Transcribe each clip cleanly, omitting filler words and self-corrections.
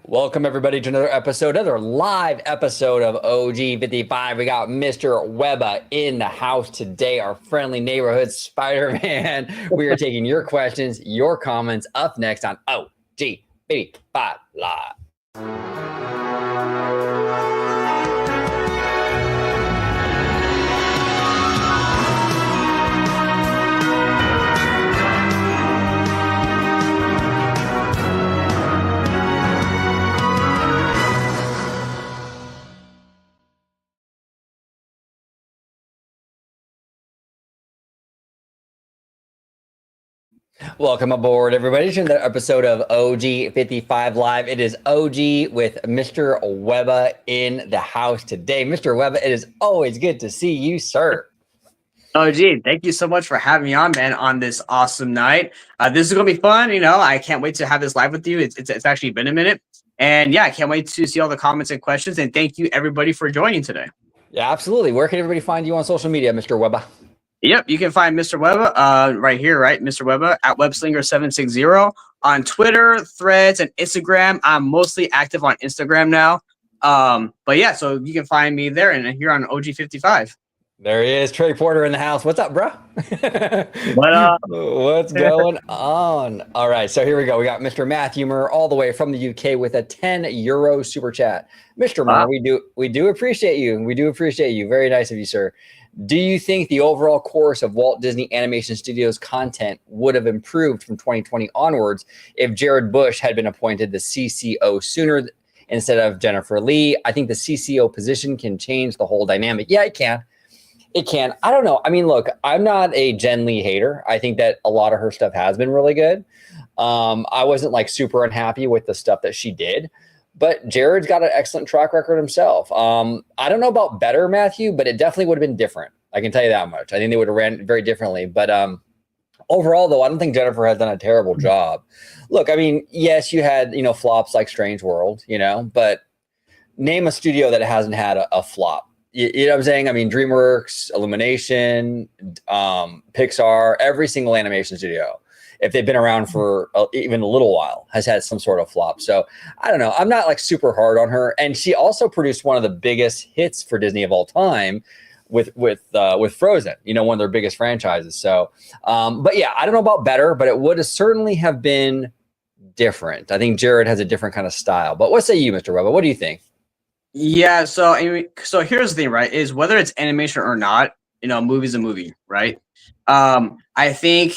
Welcome everybody to another live episode of OG55. We got Mr. Webba in the house today, our friendly neighborhood Spider-Man. We are taking your questions, your comments up next on OG55 Live. Welcome aboard, everybody, to another episode of OG55 Live. It is OG with Mr. Webba in the house today. Mr. Webba, it is always good to see you, sir. Oh, gee, thank you so much for having me on, man, on this awesome night. This is going to be fun. You know, I can't wait to have this live with you. It's actually been a minute. And yeah, I can't wait to see all the comments and questions. And thank you, everybody, for joining today. Yeah, absolutely. Where can everybody find you on social media, Mr. Webba? Yep, you can find Mr. Webba right here, right? Mr. Webba at Webslinger760 on Twitter, Threads, and Instagram. I'm mostly active on Instagram now. But yeah, so you can find me there and here on OG55. There he is, Trey Porter in the house. What's up, bro? What up? What's going on? All right, so here we go. We got Mr. Matthew Murr all the way from the UK with a €10 super chat. Mr. Murr, we do appreciate you. We do appreciate you. Very nice of you, sir. Do you think the overall course of Walt Disney Animation Studios content would have improved from 2020 onwards if Jared Bush had been appointed the CCO sooner instead of Jennifer Lee? I think the CCO position can change the whole dynamic. Yeah, it can. It can. I don't know. I mean, look, I'm not a Jen Lee hater. I think that a lot of her stuff has been really good. I wasn't like super unhappy with the stuff that she did, but Jared's got an excellent track record himself. I don't know about better, Matthew, but it definitely would have been different. I can tell you that much. I think they would have ran very differently. But overall, though, I don't think Jennifer has done a terrible job. Look, I mean, yes, you had, flops like Strange World, but name a studio that hasn't had a flop. You know what I'm saying? I mean, DreamWorks, Illumination, Pixar, every single animation studio, if they've been around for even a little while, has had some sort of flop. So I don't know. I'm not like super hard on her. And she also produced one of the biggest hits for Disney of all time with Frozen, one of their biggest franchises. So, but yeah, I don't know about better, but it would certainly have been different. I think Jared has a different kind of style. But what say you, Mr. Webba? What do you think? Yeah, so here's the thing, right? Is whether it's animation or not, a movie's a movie, right? I think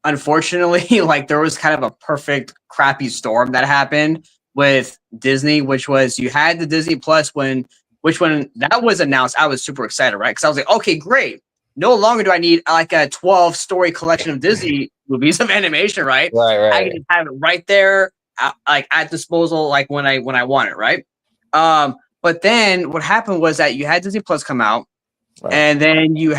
unfortunately, like there was kind of a perfect crappy storm that happened with Disney, which was you had the Disney Plus when that was announced, I was super excited, right? Because I was like, okay, great. No longer do I need like a 12-story collection of Disney movies of animation, right? Right. I can have it right there, like at disposal, like when I want it, right? But then what happened was that you had Disney Plus come out, right. And then even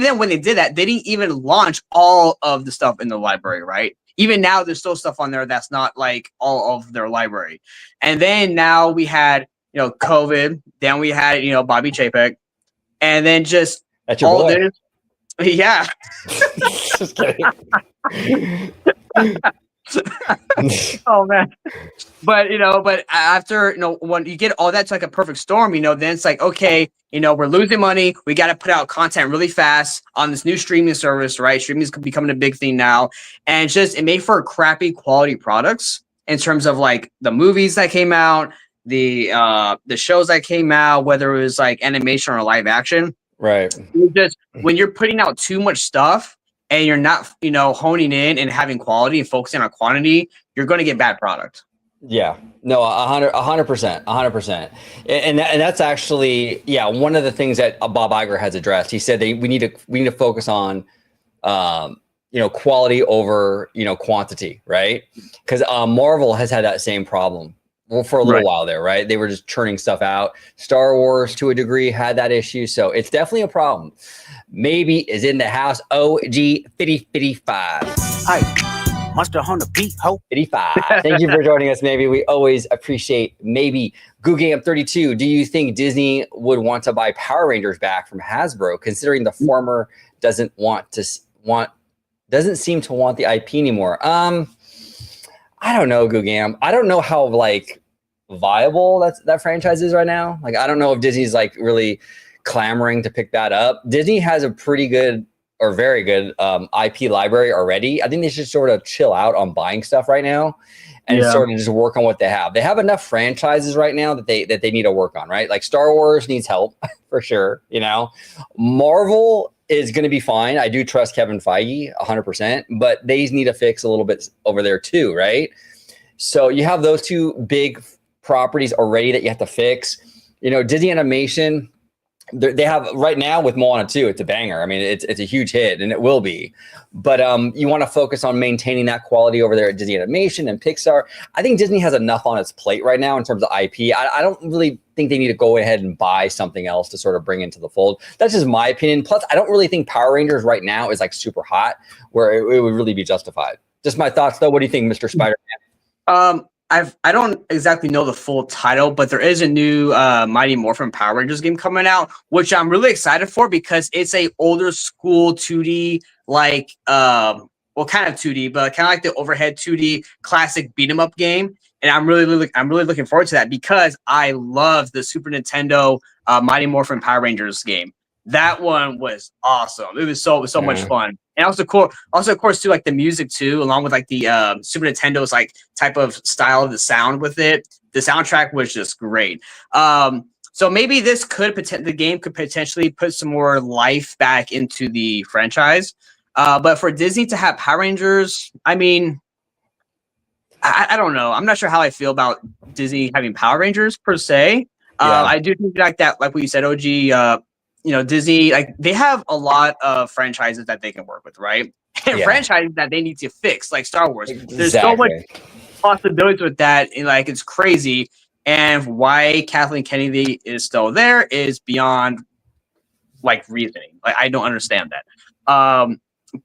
then when they did that, they didn't even launch all of the stuff in the library, right? Even now, there's still stuff on there that's not like all of their library. And then now we had, COVID. Then we had, Bobby Chapek, and then just that's your boy. Yeah. Just kidding. Oh man, but after when you get all that to like a perfect storm, then it's like, okay, we're losing money, we got to put out content really fast on this new streaming service, right? Streaming is becoming a big thing now, and it made for crappy quality products in terms of like the movies that came out, the shows that came out, whether it was like animation or live action, right? Just when you're putting out too much stuff and you're not, honing in and having quality and focusing on quantity, you're going to get bad product. Yeah, no, 100%. And that's actually, one of the things that Bob Iger has addressed. He said we need to focus on, quality over, quantity, right? Because Marvel has had that same problem. Well, for a little while there, right? They were just churning stuff out. Star Wars, to a degree, had that issue. So it's definitely a problem. Maybe is in the house. OG55. Hi, Monster Hunter beat ho. 55. Thank you for joining us, Maybe. We always appreciate Maybe. GOOOO32. Do you think Disney would want to buy Power Rangers back from Hasbro, considering the former doesn't seem to want the IP anymore? I don't know, Googam. I don't know how viable that franchise is right now. Like, I don't know if Disney's like really clamoring to pick that up. Disney has a pretty good or very good IP library already. I think they should sort of chill out on buying stuff right now and sort of just work on what they have. They have enough franchises right now that they need to work on, right? Like Star Wars needs help for sure. You know, Marvel is going to be fine. I do trust Kevin Feige 100%, but they need to fix a little bit over there too, right? So you have those two big properties already that you have to fix. You know, Disney Animation, they have right now with Moana 2, it's a banger. I mean, it's a huge hit, and it will be. But you want to focus on maintaining that quality over there at Disney Animation and Pixar. I think Disney has enough on its plate right now in terms of IP. I don't really think they need to go ahead and buy something else to sort of bring into the fold. That's just my opinion. Plus, I don't really think Power Rangers right now is like super hot where it would really be justified. Just my thoughts, though. What do you think, Mr. Spider-Man? I don't exactly know the full title, but there is a new Mighty Morphin Power Rangers game coming out, which I'm really excited for because it's a older school 2D, like well, kind of 2D, but kind of like the overhead 2D classic beat 'em up game. And I'm really looking forward to that because I love the Super Nintendo Mighty Morphin Power Rangers game. That one was awesome. It was so much fun. And also of course too, like the music too, along with like the Super Nintendo's like type of style of the sound with it. The soundtrack was just great. So maybe the game could potentially put some more life back into the franchise. But for Disney to have Power Rangers, I mean, I don't know. I'm not sure how I feel about Disney having Power Rangers per se. I do think like that, like what you said, OG. You know, Disney, like they have a lot of franchises that they can work with, right? And franchises that they need to fix, like Star Wars. Exactly. There's so much possibilities with that, and like it's crazy. And why Kathleen Kennedy is still there is beyond like reasoning. Like I don't understand that.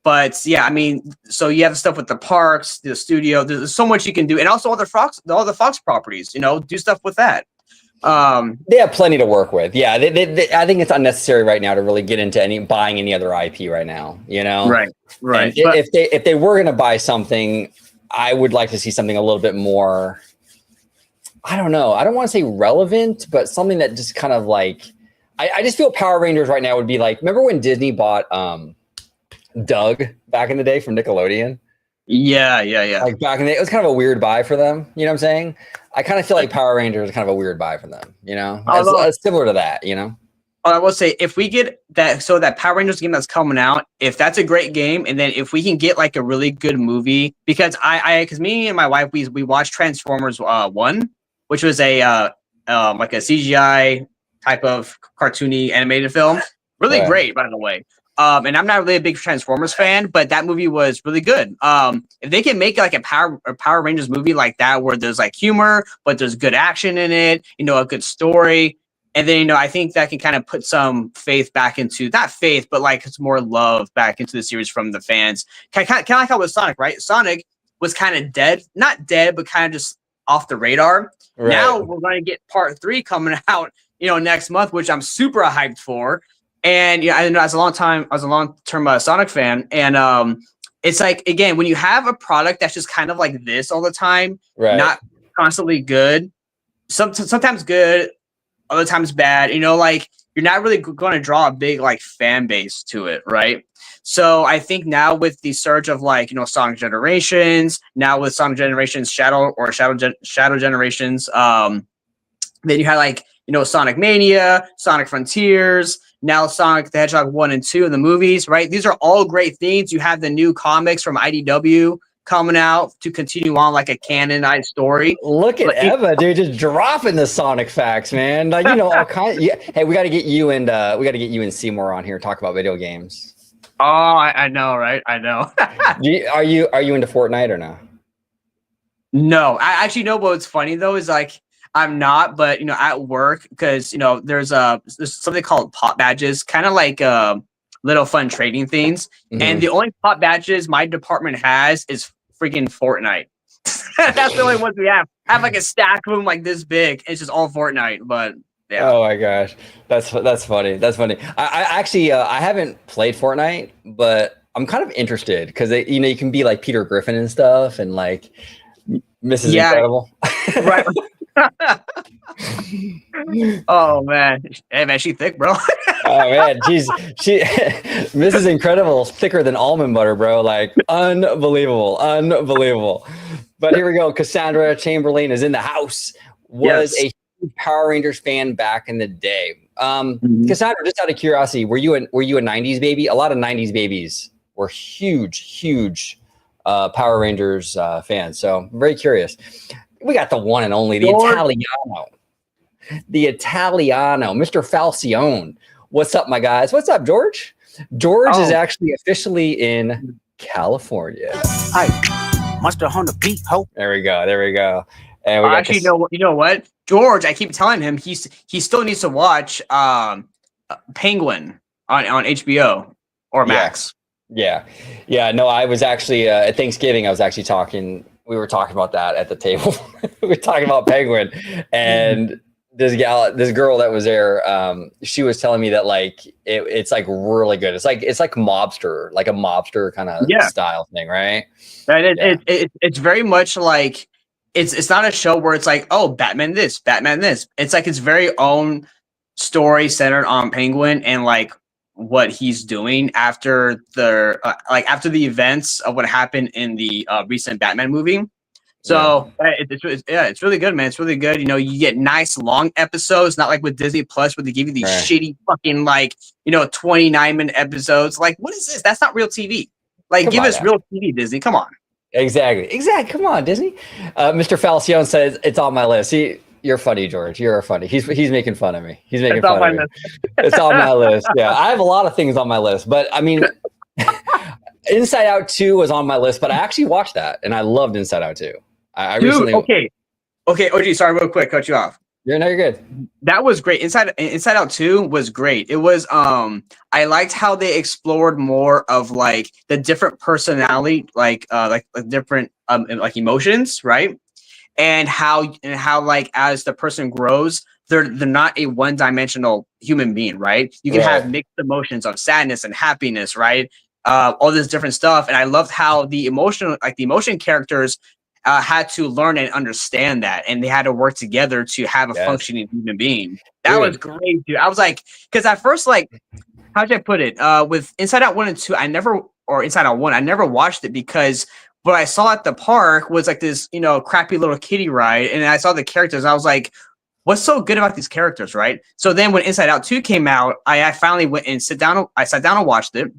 But yeah, I mean, so you have stuff with the parks, the studio. There's so much you can do, and also all the Fox properties. You know, do stuff with that. They have plenty to work with. Yeah, I think it's unnecessary right now to really get into buying any other IP right now. You know, right. And if they were going to buy something, I would like to see something a little bit more. I don't know. I don't want to say relevant, but something that just kind of like. I just feel Power Rangers right now would be like. Remember when Disney bought Doug back in the day from Nickelodeon? Yeah. Like back in the day, it was kind of a weird buy for them. You know what I'm saying? I kind of feel like Power Rangers is kind of a weird buy for them, you know? It's similar to that, you know? I will say, if we get that, so that Power Rangers game that's coming out, if that's a great game, and then if we can get like a really good movie, because because me and my wife, we watched Transformers 1, which was a like a CGI type of cartoony animated film. Really great, by the way. And I'm not really a big Transformers fan, but that movie was really good. If they can make like a Power Rangers movie like that, where there's like humor, but there's good action in it, you know, a good story, and then, you know, I think that can kind of put some faith back into, not faith, but like it's more love back into the series from the fans. Kind of like how with Sonic, right? Sonic was kind of dead, not dead, but kind of just off the radar. Right. Now we're going to get part 3 coming out, you know, next month, which I'm super hyped for. And yeah, I know as a long-term Sonic fan, and it's like, again, when you have a product that's just kind of like this all the time, not constantly good, sometimes good, other times bad. You know, like you're not really going to draw a big like fan base to it, right? So I think now with the surge of like, you know, Sonic Generations, now with Sonic Generations Shadow Generations, then you had like, you know, Sonic Mania, Sonic Frontiers. Now Sonic the Hedgehog 1 and 2 in the movies, right? These are all great things. You have the new comics from IDW coming out to continue on like a canonized story. Look at Eva, dude, just dropping the Sonic facts, man. Like, you know, all kinds. Yeah. Hey, we got to get you and Seymour on here to talk about video games. Oh, I know, right? I know. Are you into Fortnite or no? No, I actually know. What's funny though is like, I'm not, but, you know, at work, because, you know, there's something called pop badges, kind of like little fun trading things. Mm-hmm. And the only pop badges my department has is freaking Fortnite. That's the only ones we have. I have like a stack of them like this big. It's just all Fortnite, but yeah. Oh my gosh. That's funny. That's funny. I actually, I haven't played Fortnite, but I'm kind of interested because, you know, you can be like Peter Griffin and stuff and like Mrs. Incredible. Right. Oh man, hey man, she thick, bro. Oh man, she Mrs. Incredible, thicker than almond butter, bro. Like unbelievable, unbelievable. But here we go. Cassandra Chamberlain is in the house. Was Yes. a huge Power Rangers fan back in the day. Mhm. Cassandra, just out of curiosity, were you a '90s baby? A lot of '90s babies were huge Power Rangers fans. So I'm very curious. We got the one and only, the George. Italiano. The Italiano, Mr. Falcione. What's up, my guys? What's up, George? George is actually officially in California. Hi, Monster on the beat, ho. There we go. There we go. And we got Actually, you know what, George? I keep telling him he still needs to watch Penguin on HBO or Max. Yeah. No, I was actually at Thanksgiving. I was actually talking. We were talking about that at the table. We were talking about Penguin, and this girl that was there, she was telling me that like it's like really good. It's like mobster, like a mobster kind of style thing, right? It's very much like it's not a show where it's like, oh, Batman this, Batman this. It's like its very own story centered on Penguin and like what he's doing after the after the events of what happened in the recent Batman movie. So it's really good, man. It's really good. You know, you get nice long episodes, not like with Disney Plus where they give you these shitty fucking 29-minute episodes. Like, what is this? That's not real TV. Like, give us real TV, Disney. Come on. Exactly. Come on, Disney. Mr. Falcione says it's on my list. See, you're funny, George. You're funny. He's making fun of me. He's making fun of me. It's on my list. Yeah, I have a lot of things on my list, but I mean, Inside Out 2 was on my list, but I actually watched that and I loved Inside Out 2. I recently. Okay, OG. Sorry, real quick, cut you off. You're good. That was great. Inside Out 2 was great. It was I liked how they explored more of like the different personality, like different like emotions, right? And how like as the person grows, they're not a one-dimensional human being, right? You can have mixed emotions of sadness and happiness, right? All this different stuff. And I loved how the emotion characters had to learn and understand that, and they had to work together to have a functioning human being. That was great, dude. I was like, because at first, like, how should I put it? With Inside Out 1 and 2, Inside Out 1, I never watched it because what I saw at the park was like this, crappy little kiddie ride, and I saw the characters. I was like, what's so good about these characters, right? So then when Inside Out 2 came out, I finally went and sat down and watched it.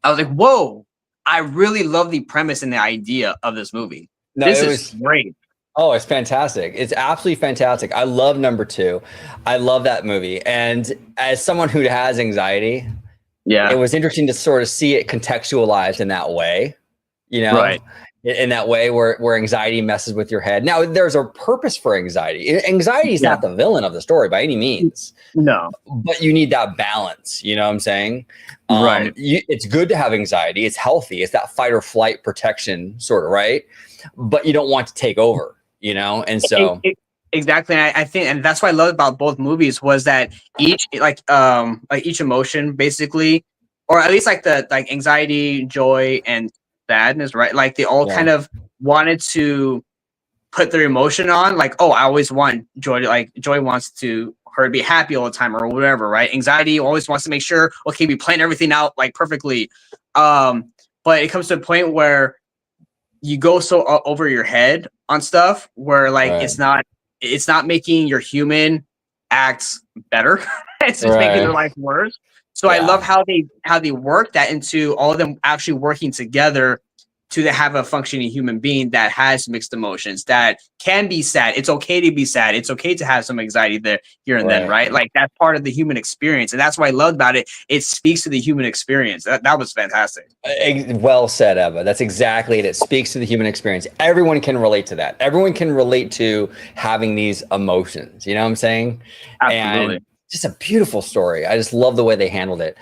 I was like, whoa, I really love the premise and the idea of this movie. No, this is great. Oh, it's fantastic. It's absolutely fantastic. I love number 2. I love that movie. And as someone who has anxiety, it was interesting to sort of see it contextualized in that way, right? In that way where anxiety messes with your head. Now, there's a purpose for anxiety. Anxiety is not the villain of the story by any means. No. But you need that balance. You know what I'm saying? Right. It's good to have anxiety. It's healthy. It's that fight or flight protection sort of, right? But you don't want to take over, and so exactly. I think, and that's what I love about both movies was that each each emotion basically, or at least like anxiety, joy, and sadness, right? Like they all kind of wanted to put their emotion on, like, oh, I always want joy. Like joy wants her to be happy all the time or whatever, right? Anxiety always wants to make sure, okay, we plan everything out like perfectly. But it comes to a point where you go so over your head on stuff where like it's not making your human acts better. It's just making their life worse. So I love how they work that into all of them actually working together to have a functioning human being that has mixed emotions, that can be sad. It's okay to be sad. It's okay to have some anxiety there, here and then, right? Like that's part of the human experience. And that's what I loved about it. It speaks to the human experience. That was fantastic. Well said, Eva. That's exactly it. It speaks to the human experience. Everyone can relate to that. Everyone can relate to having these emotions. You know what I'm saying? Absolutely. And just a beautiful story. I just love the way they handled it.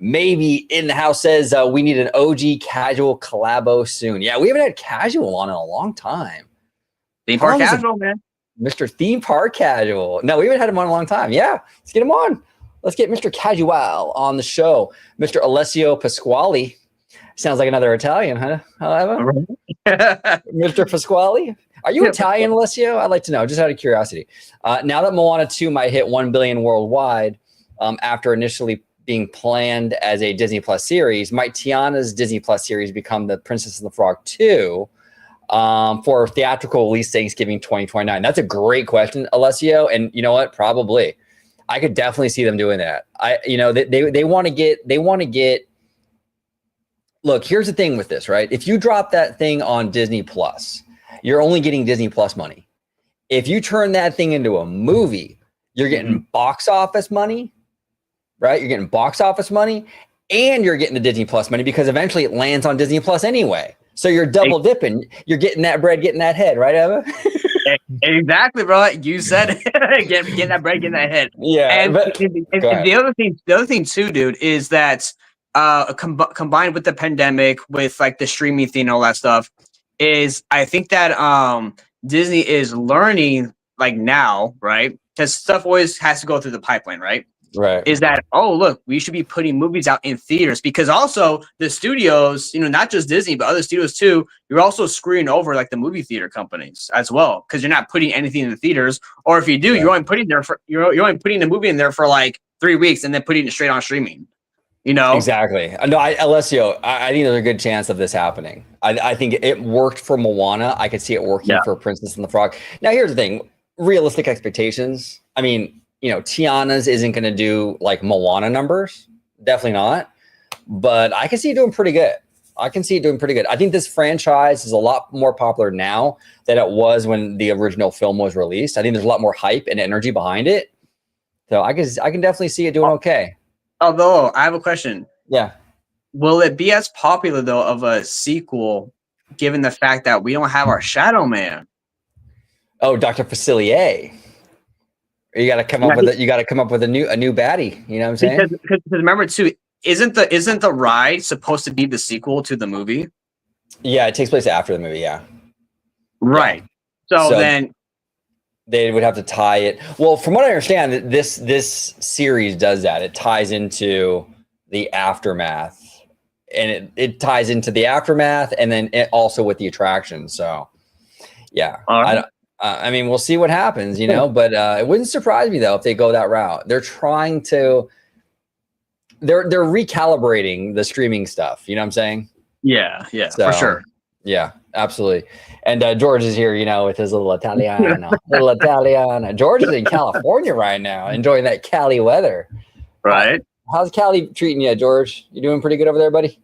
Maybe in the house says we need an OG casual collabo soon. Yeah, we haven't had casual on in a long time. Theme Park Casual, man. Mr. Theme Park Casual. No, we haven't had him on in a long time. Yeah, let's get him on. Let's get Mr. Casual on the show. Mr. Alessio Pasquale. Sounds like another Italian, huh? However, Mr. Pasquale. Are you Italian, Alessio? I'd like to know, just out of curiosity. Now that Moana 2 might hit 1 billion worldwide, after initially being planned as a Disney Plus series, might Tiana's Disney Plus series become the Princess and the Frog 2 for theatrical release Thanksgiving 2029? That's a great question, Alessio. And you know what? Probably. I could definitely see them doing that. They want to get. Look, here's the thing with this, right? If you drop that thing on Disney Plus, you're only getting Disney Plus money. If you turn that thing into a movie, you're getting box office money, right? You're getting box office money, and you're getting the Disney Plus money because eventually it lands on Disney Plus anyway. So you're double dipping. You're getting that bread, getting that head, right, Eva? Exactly, bro. You said it. Getting that bread, getting that head. Yeah. And the other thing too, dude, is that combined with the pandemic, with like the streaming thing and all that stuff, is I think that Disney is learning like now, right? Because stuff always has to go through the pipeline, right? Right. Is that, oh, look, we should be putting movies out in theaters, because also the studios, not just Disney, but other studios too, you're also screwing over like the movie theater companies as well, because you're not putting anything in the theaters, or if you do, you're only putting the movie in there for like 3 weeks and then putting it straight on streaming. Exactly. No, Alessio, I think there's a good chance of this happening. I think it worked for Moana. I could see it working for Princess and the Frog. Now, here's the thing: realistic expectations. I mean, Tiana's isn't going to do like Moana numbers. Definitely not. But I can see it doing pretty good. I think this franchise is a lot more popular now than it was when the original film was released. I think there's a lot more hype and energy behind it. So I can definitely see it doing okay. Although I have a question. Yeah. Will it be as popular though of a sequel, given the fact that we don't have our Shadow Man? Oh, Dr. Facilier. You got to come up with it. You got to come up with a new baddie. You know what I'm saying? Because remember too, isn't the ride supposed to be the sequel to the movie? Yeah, it takes place after the movie. Yeah. Right. Yeah. So then they would have to tie it. Well, from what I understand, this series does that. It ties into the aftermath, and it ties into the aftermath, and then it also with the attraction. So, yeah, right. I mean, we'll see what happens, But it wouldn't surprise me though if they go that route. They're trying to. They're recalibrating the streaming stuff. You know what I'm saying? Yeah, so, for sure. Yeah, absolutely. And George is here, with his little Italiano. George is in California right now, enjoying that Cali weather. Right. How's Cali treating you, George? You doing pretty good over there, buddy?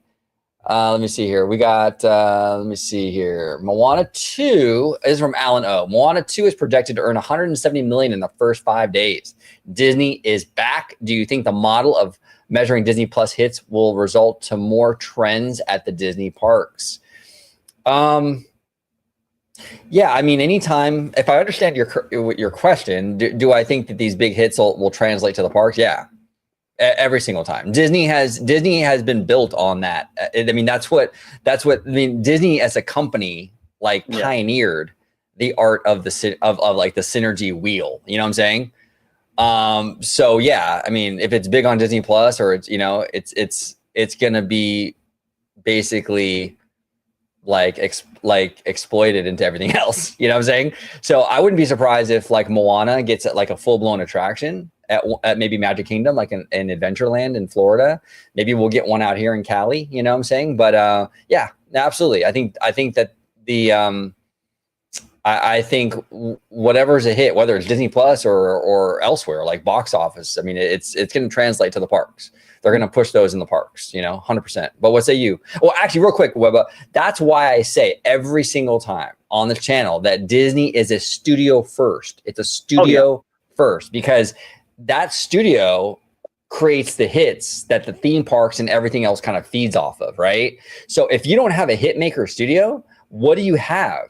Let me see here. We got, Moana 2 is from Alan O. Moana 2 is projected to earn $170 million in the first 5 days. Disney is back. Do you think the model of measuring Disney Plus hits will result to more trends at the Disney parks? Yeah, I mean, anytime, if I understand your question, do I think that these big hits will translate to the parks? Yeah, every single time. Disney has been built on that. I mean, that's what Disney as a company pioneered the art of like the synergy wheel. You know what I'm saying? So yeah, I mean, if it's big on Disney Plus, or it's it's gonna be basically exploited into everything else. You know what I'm saying? So I wouldn't be surprised if Moana gets like a full-blown attraction at maybe Magic Kingdom, like in Adventureland in Florida. Maybe we'll get one out here in Cali, you know what I'm saying? But yeah, absolutely. I think that I think whatever's a hit, whether it's Disney Plus or elsewhere, like box office, I mean, it's going to translate to the parks. They're going to push those in the parks, 100%. But what say you? Well, actually, real quick, Webba, that's why I say every single time on this channel that Disney is a studio first. It's a studio first, because that studio creates the hits that the theme parks and everything else kind of feeds off of, right? So if you don't have a hit maker studio, what do you have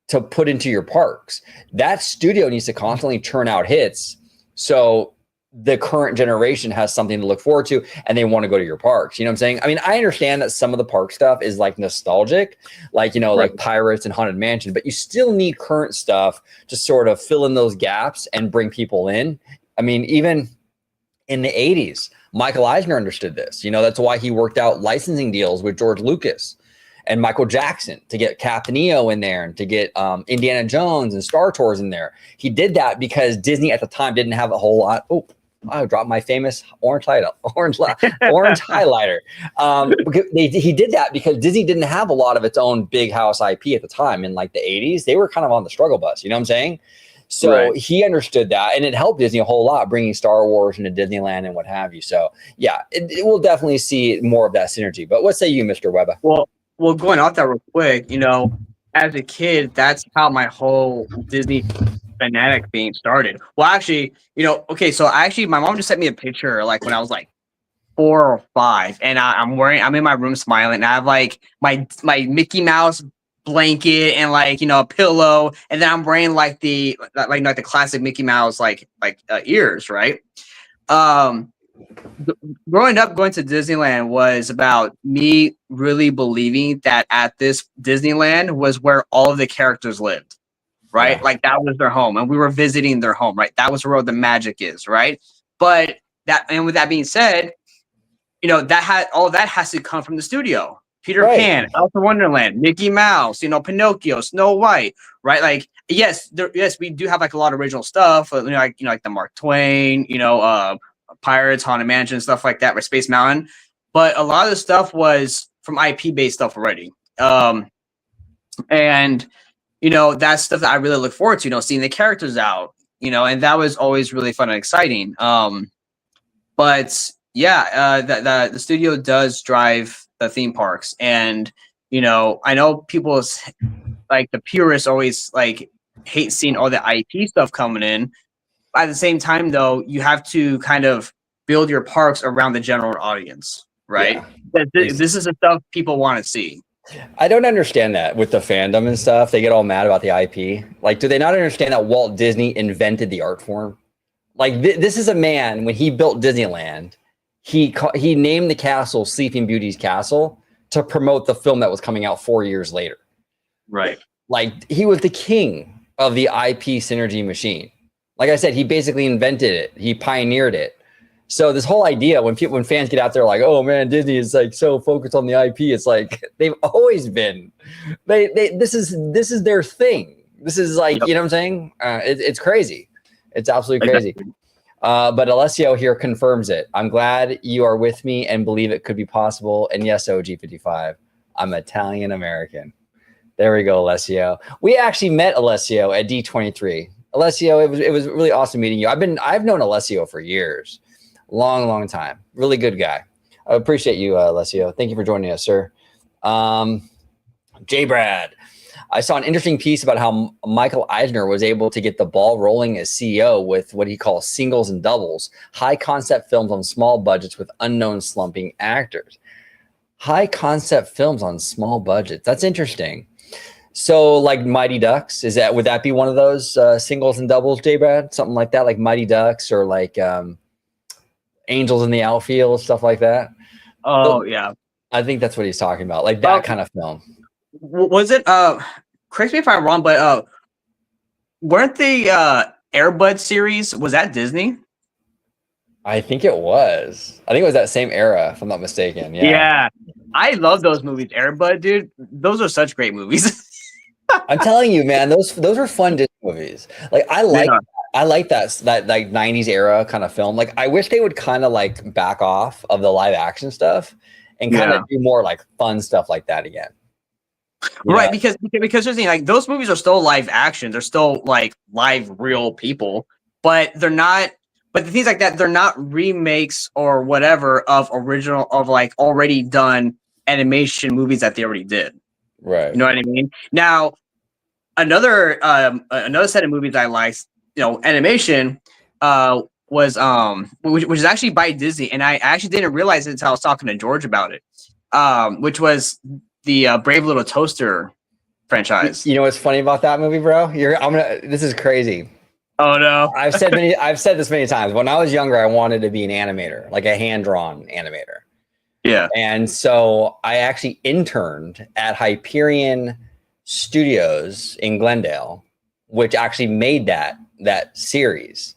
to put into your parks? That studio needs to constantly churn out hits, so the current generation has something to look forward to and they want to go to your parks. You know what I'm saying? I mean, I understand that some of the park stuff is nostalgic, right. Like Pirates and Haunted Mansion, but you still need current stuff to sort of fill in those gaps and bring people in. I mean, even in the 80s, Michael Eisner understood this. That's why he worked out licensing deals with George Lucas and Michael Jackson, to get Captain EO in there, and to get Indiana Jones and Star Tours in there. He did that because Disney at the time didn't have a whole lot. Oh, I dropped my famous orange highlighter. He did that because Disney didn't have a lot of its own big house IP at the time in like the 80s. They were kind of on the struggle bus, you know what I'm saying? So he understood that, and it helped Disney a whole lot, bringing Star Wars into Disneyland and what have you. So yeah, it will definitely see more of that synergy. But what say you, Mr. Webba? Well, going off that real quick, you know, as a kid, that's how my whole Disney fanatic thing started. Well, actually, you know, okay, so actually, my mom just sent me a picture like when I was like 4 or 5, and I'm in my room smiling, and I have like my Mickey Mouse blanket and like, you know, a pillow, and then I'm wearing like the classic Mickey Mouse ears, right? Growing up, going to Disneyland was about me really believing that at this Disneyland was where all of the characters lived, right? Like that was their home, and we were visiting their home, right? That was where the magic is, right? But with that being said, you know, all that has to come from the studio. Peter Pan, Alice in Wonderland, Mickey Mouse, you know, Pinocchio, Snow White, right? Like, yes, we do have like a lot of original stuff, like the Mark Twain, you know, Pirates, Haunted Mansion, stuff like that, or Space Mountain. But a lot of the stuff was from IP-based stuff already. And, you know, that's stuff that I really look forward to, you know, seeing the characters out, you know, and that was always really fun and exciting. But yeah, the studio does drive the theme parks, and you know, I know people like the purists always like hate seeing all the IP stuff coming in. At the same time, though, you have to kind of build your parks around the general audience, right? Yeah. This is the stuff people want to see. I don't understand that with the fandom and stuff. They get all mad about the IP. Like, do they not understand that Walt Disney invented the art form? Like, this is a man, when he built Disneyland, he named the castle Sleeping Beauty's Castle to promote the film that was coming out 4 years later. Right. Like, he was the king of the IP synergy machine. Like I said, he basically invented it. He pioneered it. So this whole idea, when fans get out there like, oh man, Disney is like so focused on the IP, it's like they've always been. This is their thing. This is like, you know what I'm saying? It's crazy. It's absolutely crazy. But Alessio here confirms it. I'm glad you are with me and believe it could be possible. And yes, OG55, I'm Italian American. There we go, Alessio. We actually met Alessio at D23. Alessio, it was really awesome meeting you. I've known Alessio for years, long time. Really good guy. I appreciate you, Alessio. Thank you for joining us, sir. J. Brad. I saw an interesting piece about how Michael Eisner was able to get the ball rolling as CEO with what he calls singles and doubles, high concept films on small budgets with unknown slumping actors. High concept films on small budgets. That's interesting. So like Mighty Ducks, would that be one of those singles and doubles, J-Brad? Something like that, like Mighty Ducks or like Angels in the Outfield, stuff like that? Oh, yeah. I think that's what he's talking about, like that kind of film. Was it correct me if I'm wrong, but weren't the Air Bud series, was that Disney? I think it was. I think it was that same era, if I'm not mistaken. Yeah. I love those movies. Air Bud, dude. Those are such great movies. I'm telling you, man, those are fun Disney movies. Like I like that like 90s era kind of film. Like I wish they would kind of like back off of the live action stuff and kind of do more like fun stuff like that again. Right, because here's the thing, like those movies are still live action, they're still like live real people, but they're not. But the things like that, they're not remakes or whatever of like already done animation movies that they already did. Right. You know what I mean? Now, another set of movies I liked, you know, animation, was which is actually by Disney, and I actually didn't realize it until I was talking to George about it. Which was the Brave Little Toaster franchise. You know what's funny about that movie, bro? This is crazy. Oh no. I've said this many times. When I was younger, I wanted to be an animator, like a hand-drawn animator. Yeah. And so I actually interned at Hyperion Studios in Glendale, which actually made that series.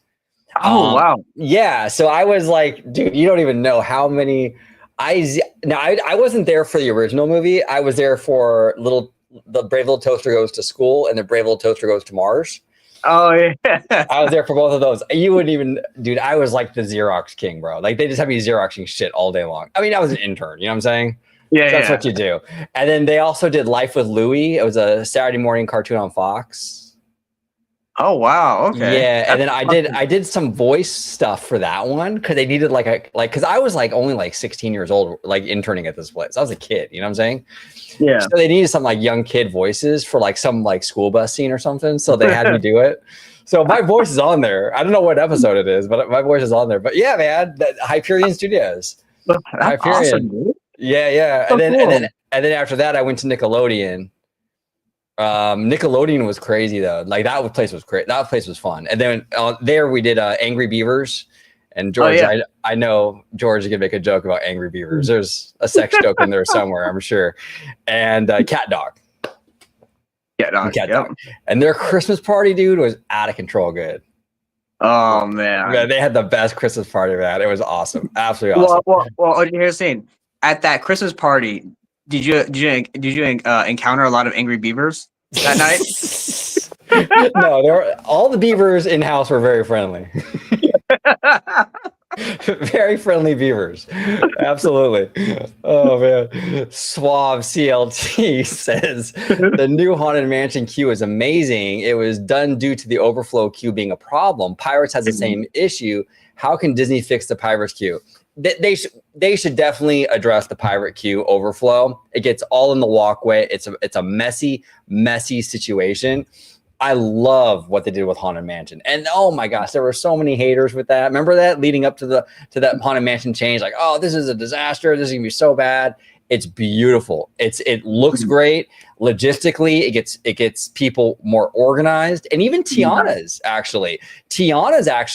Oh wow. Yeah. So I was like, dude, you don't even know how many Now, I wasn't there for the original movie. I was there for the Brave Little Toaster Goes to School and the Brave Little Toaster Goes to Mars. Oh yeah. I was there for both of those. You wouldn't even, dude. I was like the Xerox king, bro. Like they just had me Xeroxing shit all day long. I mean, I was an intern. You know what I'm saying? Yeah, That's what you do. And then they also did Life with Louie. It was a Saturday morning cartoon on Fox. Oh wow. Okay. Yeah, and then I did some voice stuff for that one because they needed because I was like only like 16 years old, like interning at this place. I was a kid, you know what I'm saying? Yeah. So they needed some like young kid voices for like some like school bus scene or something. So they had me do it. So my voice is on there. I don't know what episode it is, but my voice is on there. But yeah, man, Hyperion Studios. That's Hyperion. awesome, dude. Yeah. So And then after that, I went to Nickelodeon. Nickelodeon was crazy though. Like that place was great. That place was fun. And then there we did Angry Beavers. And George, I know George is gonna make a joke about Angry Beavers. There's a sex joke in there somewhere, I'm sure. And Cat Dog. Cat Dog. And their Christmas party, dude, was out of control good. Oh man, they had the best Christmas party, man. It was awesome, absolutely awesome. Well, here's the thing. At that Christmas party, did you encounter a lot of angry beavers that night? No, all the beavers in house were very friendly. Very friendly beavers. Absolutely. Oh man. Suave CLT says the new Haunted Mansion queue is amazing. It was done due to the overflow queue being a problem. Pirates has the same issue. How can Disney fix the Pirates queue? They should definitely address the pirate queue overflow. It gets all in the walkway. It's a messy situation. I love what they did with Haunted Mansion. And oh my gosh, there were so many haters with that. Remember that leading up to that Haunted Mansion change? Like, oh, this is a disaster. This is gonna be so bad. It's beautiful. It looks great. Logistically, it gets people more organized. And even Tiana's actually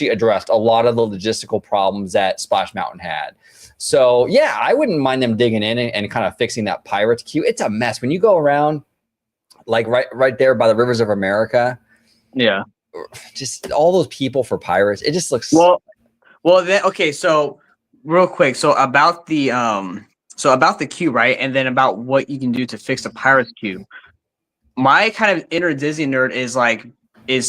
addressed a lot of the logistical problems that Splash Mountain had. So yeah, I wouldn't mind them digging in and kind of fixing that Pirates queue. It's a mess when you go around. Like right there by the rivers of America. Yeah. Just all those people for pirates. It just looks well then okay, so real quick. So about the queue, right? And then about what you can do to fix the pirates queue. My kind of inner Disney nerd is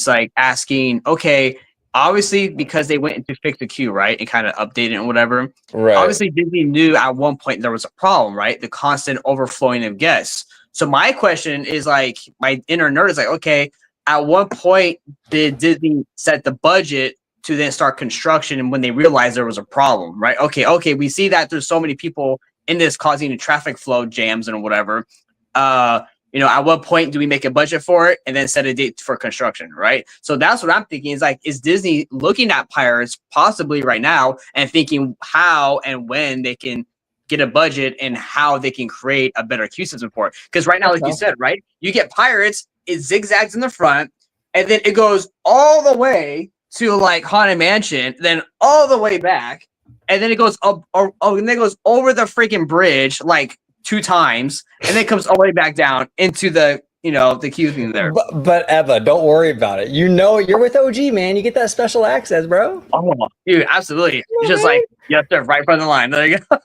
like asking, okay, obviously because they went to fix the queue, right? And kind of update it and whatever. Right. Obviously Disney knew at one point there was a problem, right? The constant overflowing of guests. So my question is like, my inner nerd is like, okay, at what point did Disney set the budget to then start construction and when they realized there was a problem, right? Okay, we see that there's so many people in this causing the traffic flow jams and whatever. At what point do we make a budget for it and then set a date for construction, right? So that's what I'm thinking is like, is Disney looking at Pirates possibly right now and thinking how and when they can get a budget and how they can create a better queue system for it. Because right now, like you said, right, you get Pirates, it zigzags in the front, and then it goes all the way to like Haunted Mansion, then all the way back, and then it goes up, and then it goes over the freaking bridge like 2 times, and then comes all the way back down into the the queue thing there. But Eva, don't worry about it. You're with OG, man. You get that special access, bro. Oh, dude, absolutely. It's just like you have to right in front of the line. There you go.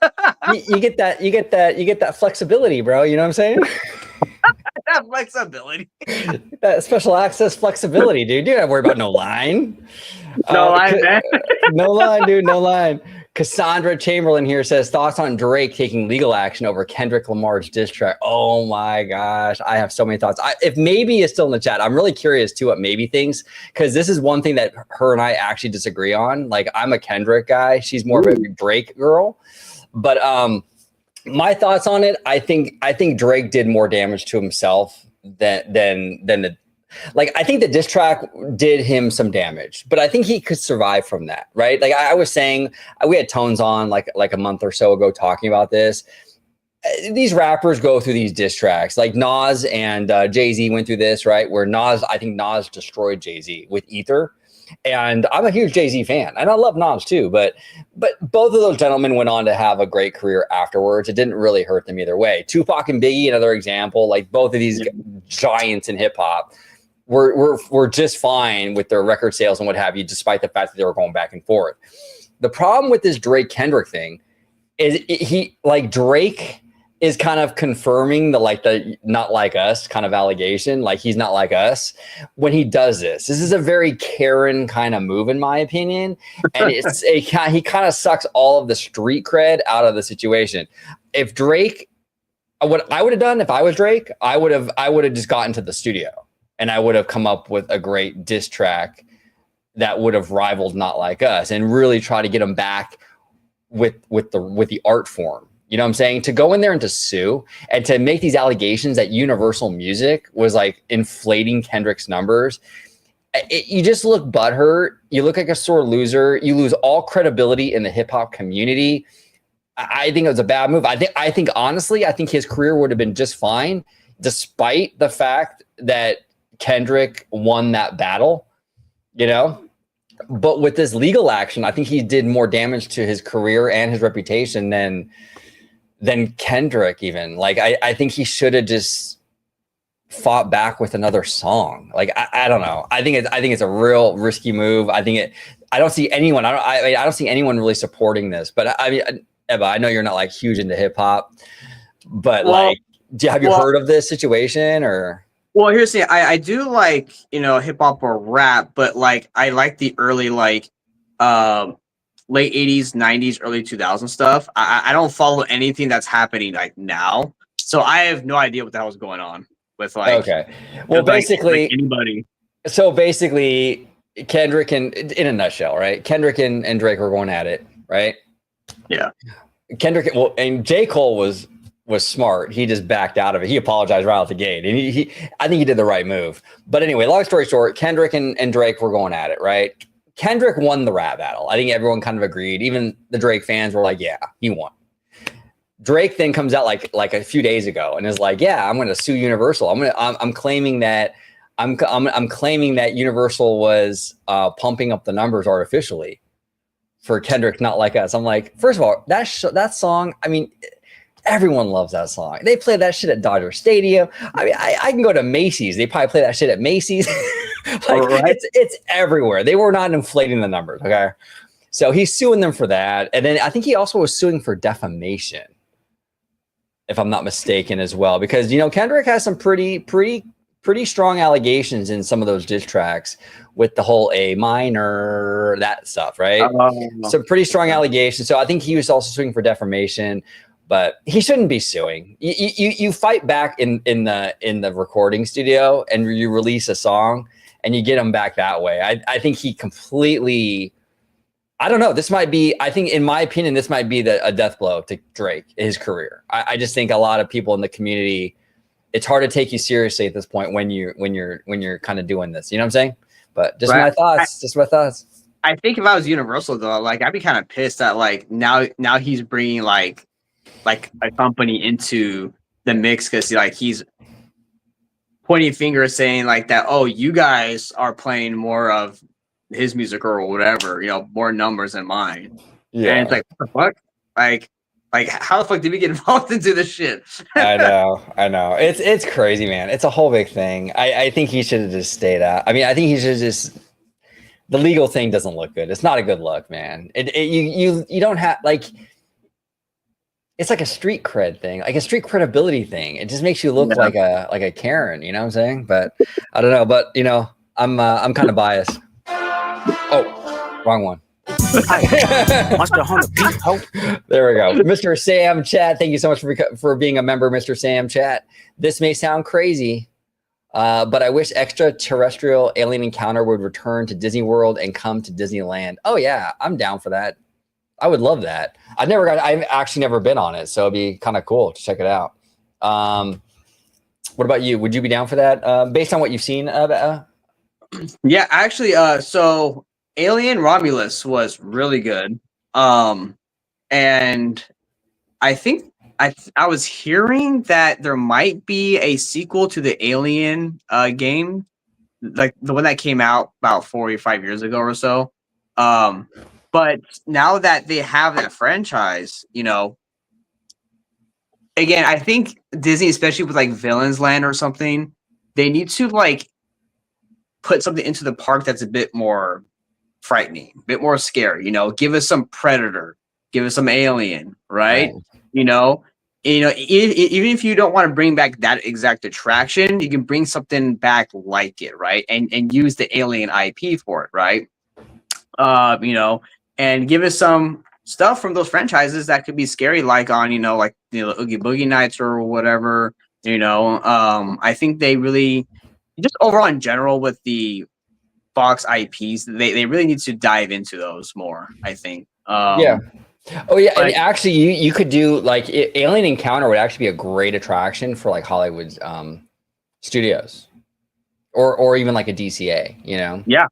you get that flexibility, bro. You know what I'm saying? That flexibility. That special access flexibility, dude. You don't have to worry about no line. No line, man. No line, dude. No line. Cassandra Chamberlain here says thoughts on Drake taking legal action over Kendrick Lamar's diss track. Oh my gosh, I have so many thoughts. If Maybe is still in the chat, I'm really curious too what Maybe thinks, because this is one thing that her and I actually disagree on. Like, I'm a Kendrick guy, she's more of a Drake girl. But my thoughts on it, I think Drake did more damage to himself than the. Like, I think the diss track did him some damage, but I think he could survive from that, right? Like I was saying, we had Tones on like a month or so ago talking about this. These rappers go through these diss tracks. Like Nas and Jay-Z went through this, right? Where I think Nas destroyed Jay-Z with Ether. And I'm a huge Jay-Z fan, and I love Nas too. But both of those gentlemen went on to have a great career afterwards. It didn't really hurt them either way. Tupac and Biggie, another example. Like, both of these giants in hip hop were just fine with their record sales and what have you, despite the fact that they were going back and forth. The problem with this Drake Kendrick thing he like Drake is kind of confirming the not like us kind of allegation, like he's not like us when he does this. This is a very Karen kind of move, in my opinion, and he kind of sucks all of the street cred out of the situation. If Drake, what I would have done if I was Drake, I would have just gotten to the studio and I would have come up with a great diss track that would have rivaled Not Like Us and really try to get him back with the art form. You know what I'm saying? To go in there and to sue and to make these allegations that Universal Music was like inflating Kendrick's numbers, you just look butthurt. You look like a sore loser. You lose all credibility in the hip hop community. I think it was a bad move. I think honestly, I think his career would have been just fine, despite the fact that Kendrick won that battle, you know? But with this legal action, I think he did more damage to his career and his reputation than Kendrick even. Like, I think he should have just fought back with another song. Like, I don't know. I think it's a real risky move. I don't see anyone. I don't see anyone really supporting this. But I mean, Ebba, I know you're not like huge into hip hop, but have you heard of this situation or? Well, here's the thing. I do like, hip hop or rap, but like I like the early late 80s, 90s, early 2000s stuff. I don't follow anything that's happening like now. So I have no idea what the hell is going on with like okay. Well, basically like anybody. So basically Kendrick in a nutshell, right? Kendrick and Drake were going at it, right? Yeah. Kendrick, well, and J. Cole was smart. He just backed out of it. He apologized right out the gate. And I think he did the right move. But anyway, long story short, Kendrick and Drake were going at it, right? Kendrick won the rap battle. I think everyone kind of agreed. Even the Drake fans were like, yeah, he won. Drake then comes out like a few days ago and is like, yeah, I'm going to sue Universal. I'm claiming that I'm claiming that Universal was pumping up the numbers artificially for Kendrick, Not Like Us. I'm like, first of all, that song, I mean, everyone loves that song. They play that shit at Dodger Stadium. I mean, I can go to Macy's. They probably play that shit at Macy's. Right. It's everywhere. They were not inflating the numbers. Okay. So he's suing them for that. And then I think he also was suing for defamation, if I'm not mistaken as well, because, Kendrick has some pretty strong allegations in some of those diss tracks with the whole A minor, that stuff, right? Some pretty strong allegations. So I think he was also suing for defamation, but he shouldn't be suing. You fight back in the recording studio and you release a song and you get him back that way. I think he completely, I don't know. This might be, I think in my opinion, this might be a death blow to Drake, his career. I just think a lot of people in the community, it's hard to take you seriously at this point when you're kind of doing this. You know what I'm saying? But just my thoughts. I think if I was Universal though, like I'd be kind of pissed that like now he's bringing like a company into the mix because like he's pointing fingers saying like that. Oh, you guys are playing more of his music or whatever. More numbers than mine. Yeah, and it's like what the fuck, like how the fuck did we get involved into this shit? I know. It's crazy, man. It's a whole big thing. I think he should have just stayed out. I mean, I think he should just. The legal thing doesn't look good. It's not a good look, man. You don't have like. It's like a street cred thing, like a street credibility thing. It just makes you look like a Karen. You know what I'm saying? But I don't know. But I'm kind of biased. Oh, wrong one. There we go. Mr. Sam Chat, thank you so much for being a member, Mr. Sam Chat. This may sound crazy, but I wish extraterrestrial alien encounter would return to Disney World and come to Disneyland. Oh yeah, I'm down for that. I would love that. I've actually never been on it, so it'd be kind of cool to check it out. What about you? Would you be down for that? Based on what you've seen? Yeah, actually, so Alien Romulus was really good. And I think I was hearing that there might be a sequel to the Alien game, like the one that came out about 4 or 5 years ago or so. But now that they have that franchise, again, I think Disney, especially with like Villains Land or something, they need to like put something into the park that's a bit more frightening, a bit more scary. Give us some Predator, give us some Alien, right? You know, even if you don't want to bring back that exact attraction, you can bring something back like it, right? And use the Alien IP for it, right? You know, and give us some stuff from those franchises that could be scary, like on, like Oogie Boogie Nights or whatever. I think they really, just overall in general with the Fox IPs, they really need to dive into those more, I think. Yeah. Oh yeah, like, and actually, you could do like Alien Encounter would actually be a great attraction for like Hollywood's studios, or even like a DCA. Yeah,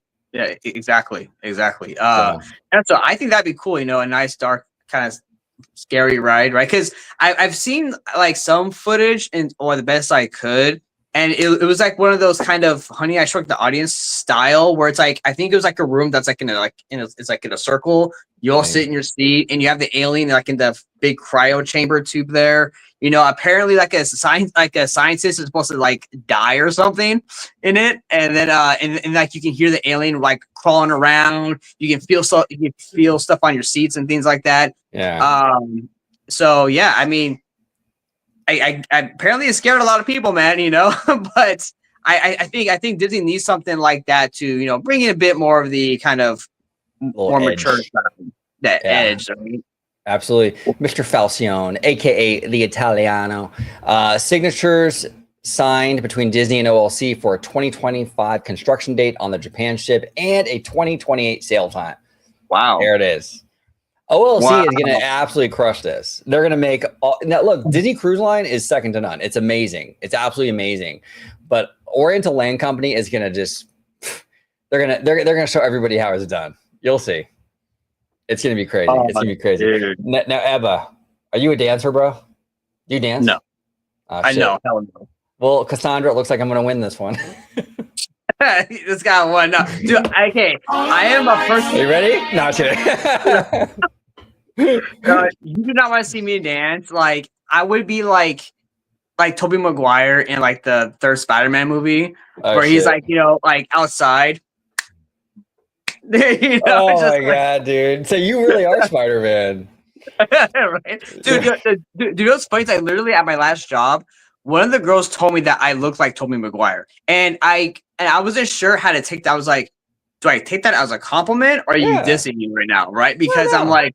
exactly. And so I think that'd be cool. A nice dark kind of scary ride, right? Because I've seen like some footage or the best I could. And it was like one of those kind of Honey I Shrunk the Audience style, where it's like, I think it was like a room that's like it's like in a circle. You all sit in your seat, and you have the alien like in the big cryo chamber tube there. Apparently like a scientist is supposed to like die or something in it, and then and like you can hear the alien like crawling around. You can feel stuff on your seats and things like that. Yeah. So yeah, I mean, I apparently it scared a lot of people, man, but I think Disney needs something like that to, bring in a bit more of the kind of more mature stuff, that edge. I mean, absolutely. Mr. Falcione, aka the Italiano, signatures signed between Disney and OLC for a 2025 construction date on the Japan ship and a 2028 sail time. Wow. There it is. OLC is going to absolutely crush this. They're going to make now. Look, Disney Cruise Line is second to none. It's amazing. It's absolutely amazing. But Oriental Land Company is going to just they're going to show everybody how it's done. You'll see. It's going to be crazy. It's going to be crazy. Now, Ebba, are you a dancer, bro? Do you dance? No. I know. Hell no. Well, Cassandra, it looks like I'm going to win this one. This guy won. No, dude. Okay, I am a person. Are you ready? No, I'm kidding. You do not want to see me dance. Like, I would be like Tobey Maguire in like the third Spider-Man movie, where he's like, like outside. Oh my god, dude! So you really are Spider-Man, right? Dude, what's funny? Like, literally at my last job, one of the girls told me that I looked like Tobey Maguire, and I wasn't sure how to take that. I was like, do I take that as a compliment, or are you dissing me right now, right? Because I'm like,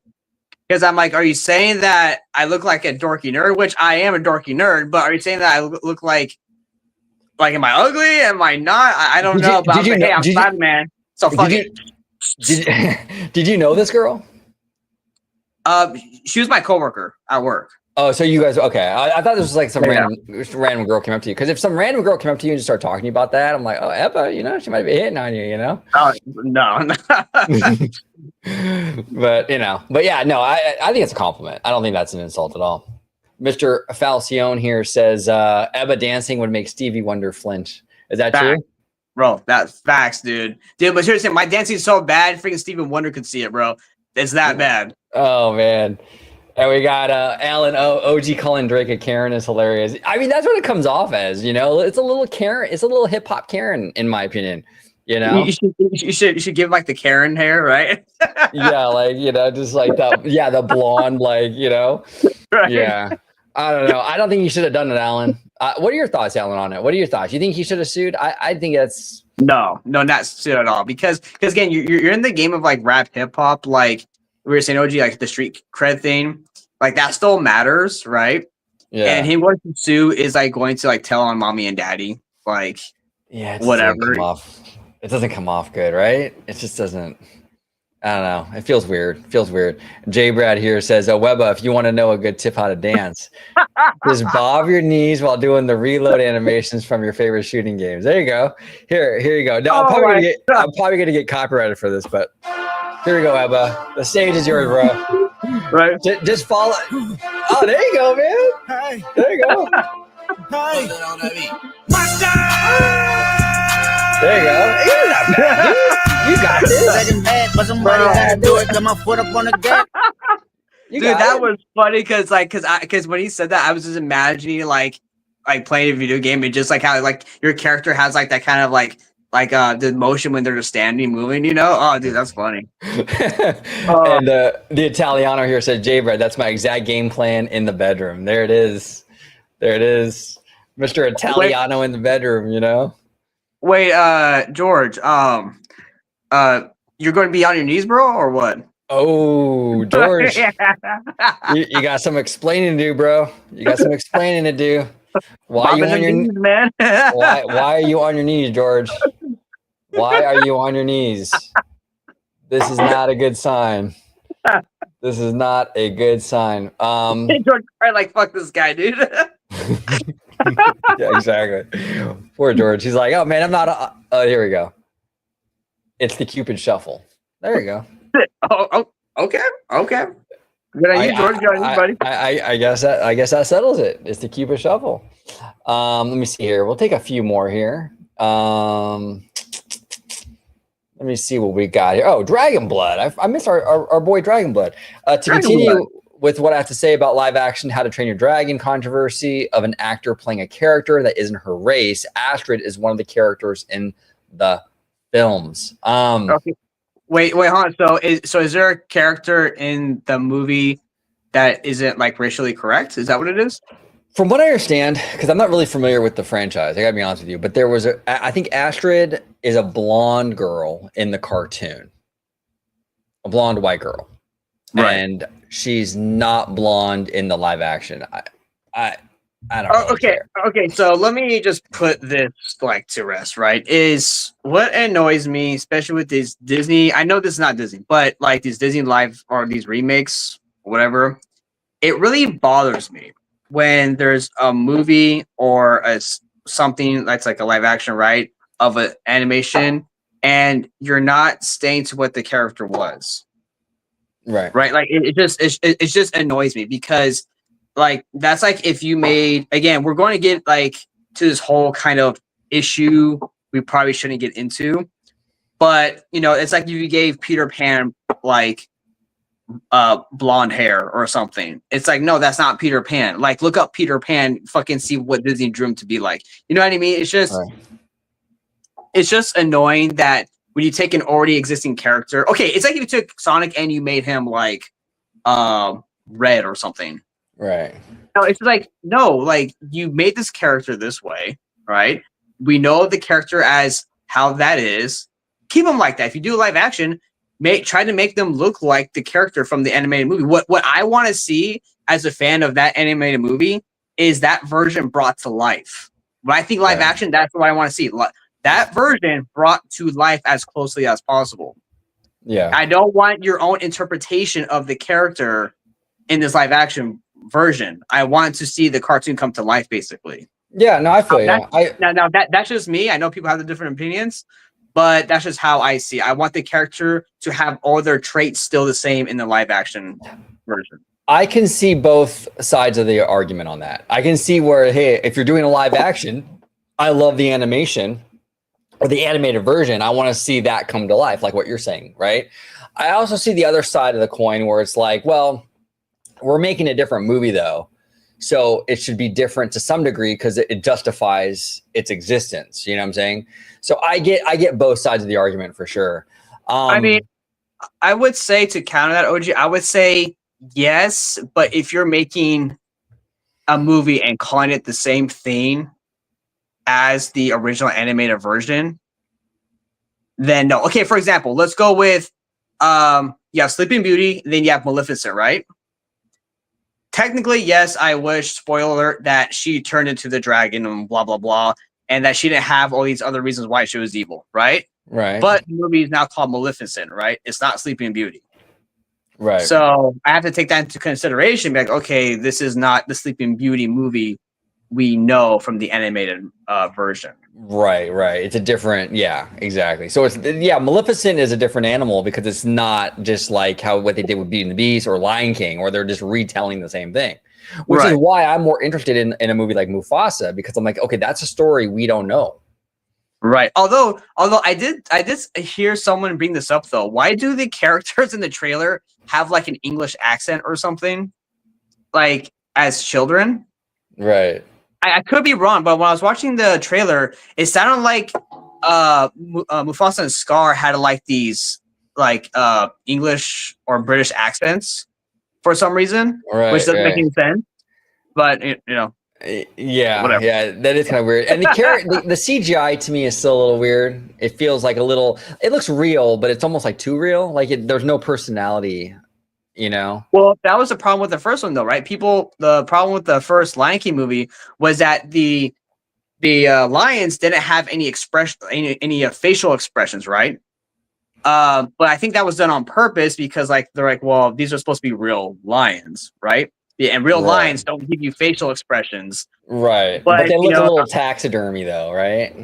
are you saying that I look like a dorky nerd? Which I am a dorky nerd, but are you saying that I look like am I ugly? Am I not? I don't know. But hey, I'm Spider-Man, so fuck it. Did you know this girl? She was my coworker at work. Oh, so you guys, okay. I thought this was like some random girl came up to you. Because if some random girl came up to you and just started talking to you about that, I'm like, oh, Ebba, she might be hitting on you, Oh, no. But, yeah, no, I think it's a compliment. I don't think that's an insult at all. Mr. Falcione here says, Ebba dancing would make Stevie Wonder flinch. Is that true? Bro, that's facts, dude. Dude, but seriously, my dancing is so bad, freaking Stevie Wonder could see it, bro. It's that bad. Oh, man. And we got Alan OG calling Drake a Karen is hilarious. I mean, that's what it comes off as, It's a little Karen. It's a little hip hop Karen, in my opinion. You should give like the Karen hair, right? Yeah, like just like the blonde, like Right. Yeah. I don't know. I don't think you should have done it, Alan. What are your thoughts, Alan, on it? What are your thoughts? You think he should have sued? I think that's no, not sued at all. Because again, you're in the game of like rap hip hop, like we were saying, OG, like the street cred thing, like that still matters, right? Yeah. And him going to sue is like going to like tell on mommy and daddy, like whatever. It doesn't come off good, right? It just doesn't. I don't know. It feels weird. Jay Brad here says, Webba, if you want to know a good tip how to dance, just bob your knees while doing the reload animations from your favorite shooting games. There you go. Here you go. No, I'm probably gonna get copyrighted for this, but here we go, Webba. The stage is yours, bro. Right. Just follow. Oh, there you go, man. Hey, There you go. hey. There you go. You're not bad, dude. You got this. But somebody gotta do it. Got my foot up on the gas. Dude, that was funny because when he said that, I was just imagining like playing a video game and just like how like your character has like that kind of like like the motion when they're just standing, moving. You know? Oh, dude, that's funny. And the Italiano here said, "J-Bread, that's my exact game plan in the bedroom." There it is. There it is, Mr. Italiano in the bedroom. You know. Wait, George. You're going to be on your knees, bro, or what? Oh, George, you got some explaining to do, bro. You got some explaining to do. Why are you on your knees, man? why are you on your knees, George? Why are you on your knees? This is not a good sign. This is not a good sign. George probably like, fuck this guy, dude. Yeah, exactly. Poor George. He's like, oh man, I'm not. Here we go. It's the Cupid Shuffle. There you go. Oh, okay. Good on you, George. Good on you, buddy. I guess that settles it. It's the Cupid Shuffle. Let me see here. We'll take a few more here. Let me see what we got here. Oh, Dragon Blood. I miss our boy Dragon Blood. To continue with what I have to say about live action How to Train Your Dragon controversy of an actor playing a character that isn't her race. Astrid is one of the characters in the films. Okay. Wait, hold on. So is there a character in the movie that isn't like racially correct? Is that what it is? From what I understand, because I'm not really familiar with the franchise, I gotta be honest with you, but there was I think Astrid is a blonde girl in the cartoon, a blonde white girl, right? And she's not blonde in the live action. I don't know. Okay. So let me just put this like to rest, right? Is what annoys me, especially with these Disney. I know this is not Disney, but like these Disney live or these remakes, whatever. It really bothers me when there's a movie or something that's like a live action, right, of an animation, and you're not staying to what the character was, right? Like it just annoys me because. Like that's like if you made again, we're going to get like to this whole kind of issue we probably shouldn't get into, but you know, it's like if you gave Peter Pan like blonde hair or something. It's like, no, that's not Peter Pan. Like look up Peter Pan, fucking see what Disney drew him to be like. You know what I mean? It's just annoying that when you take an already existing character, okay, it's like if you took Sonic and you made him like red or something. Right. No, it's like, no, like you made this character this way, right? We know the character as how that is. Keep them like that. If you do live action, try to make them look like the character from the animated movie. What I want to see as a fan of that animated movie is that version brought to life. When I think live action, that's what I want to see. That version brought to life as closely as possible. Yeah. I don't want your own interpretation of the character in this live action version. I want to see the cartoon come to life, basically. Yeah, no, I feel you. Now that's just me. I know people have the different opinions, but that's just how I see it. I want the character to have all their traits still the same in the live action version. I can see both sides of the argument on that. I can see where, hey, if you're doing a live action, I love the animation or the animated version. I want to see that come to life, like what you're saying, right? I also see the other side of the coin where it's like, well, we're making a different movie though, so it should be different to some degree because it justifies its existence. You know what I'm saying? So I get both sides of the argument for sure. I mean, I would say to counter that, OG, I would say yes, but if you're making a movie and calling it the same thing as the original animated version, then no. Okay, for example, let's go with you have Sleeping Beauty, then you have Maleficent, right? Technically, yes, I wish, spoiler alert, that she turned into the dragon and blah, blah, blah, and that she didn't have all these other reasons why she was evil, right? Right. But the movie is now called Maleficent, right? It's not Sleeping Beauty. Right. So I have to take that into consideration, be like, okay, this is not the Sleeping Beauty movie we know from the animated version. Right. It's a different, yeah, exactly. So Maleficent is a different animal because it's not just like what they did with Beauty and the Beast or Lion King, or they're just retelling the same thing, which is why I'm more interested in a movie like Mufasa, because I'm like, okay, that's a story we don't know. Right. Although I did hear someone bring this up though. Why do the characters in the trailer have like an English accent or something, like as children? Right. I could be wrong, but when I was watching the trailer, it sounded like Mufasa and Scar had like these like English or British accents for some reason, which doesn't make any sense. But yeah, whatever. yeah, that is kind of weird. And the CGI to me is still a little weird. It feels like a little. It looks real, but it's almost like too real. Like there's no personality. Well, that was the problem with the first one, though, right? The problem with the first Lion King movie was that the lions didn't have any expression, any facial expressions, right? But I think that was done on purpose because, like, they're like, well, these are supposed to be real lions, right? Yeah, and real lions don't give you facial expressions, right? But they look a little taxidermy, though, right?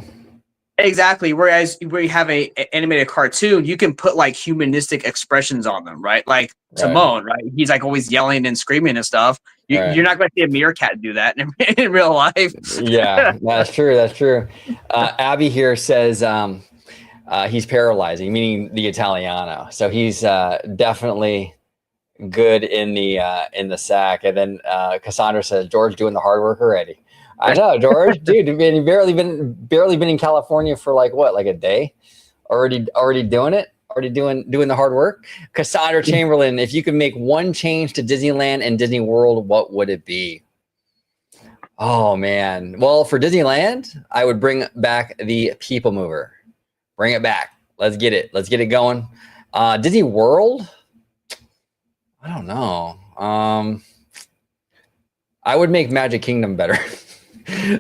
Exactly. Whereas where you have a animated cartoon, you can put like humanistic expressions on them, right? Like Timon, right? He's like always yelling and screaming and stuff. You're not going to see a meerkat do that in real life. Yeah, that's true. That's true. Abby here says he's paralyzing, meaning the Italiano. So he's definitely good in the sack. And then Cassandra says George doing the hard work already. I know, George, dude. You've barely been in California for like a day, already doing it, already doing the hard work. Cassandra Chamberlain, if you could make one change to Disneyland and Disney World, what would it be? Oh man, well for Disneyland, I would bring back the People Mover. Bring it back. Let's get it going. Disney World, I don't know. I would make Magic Kingdom better.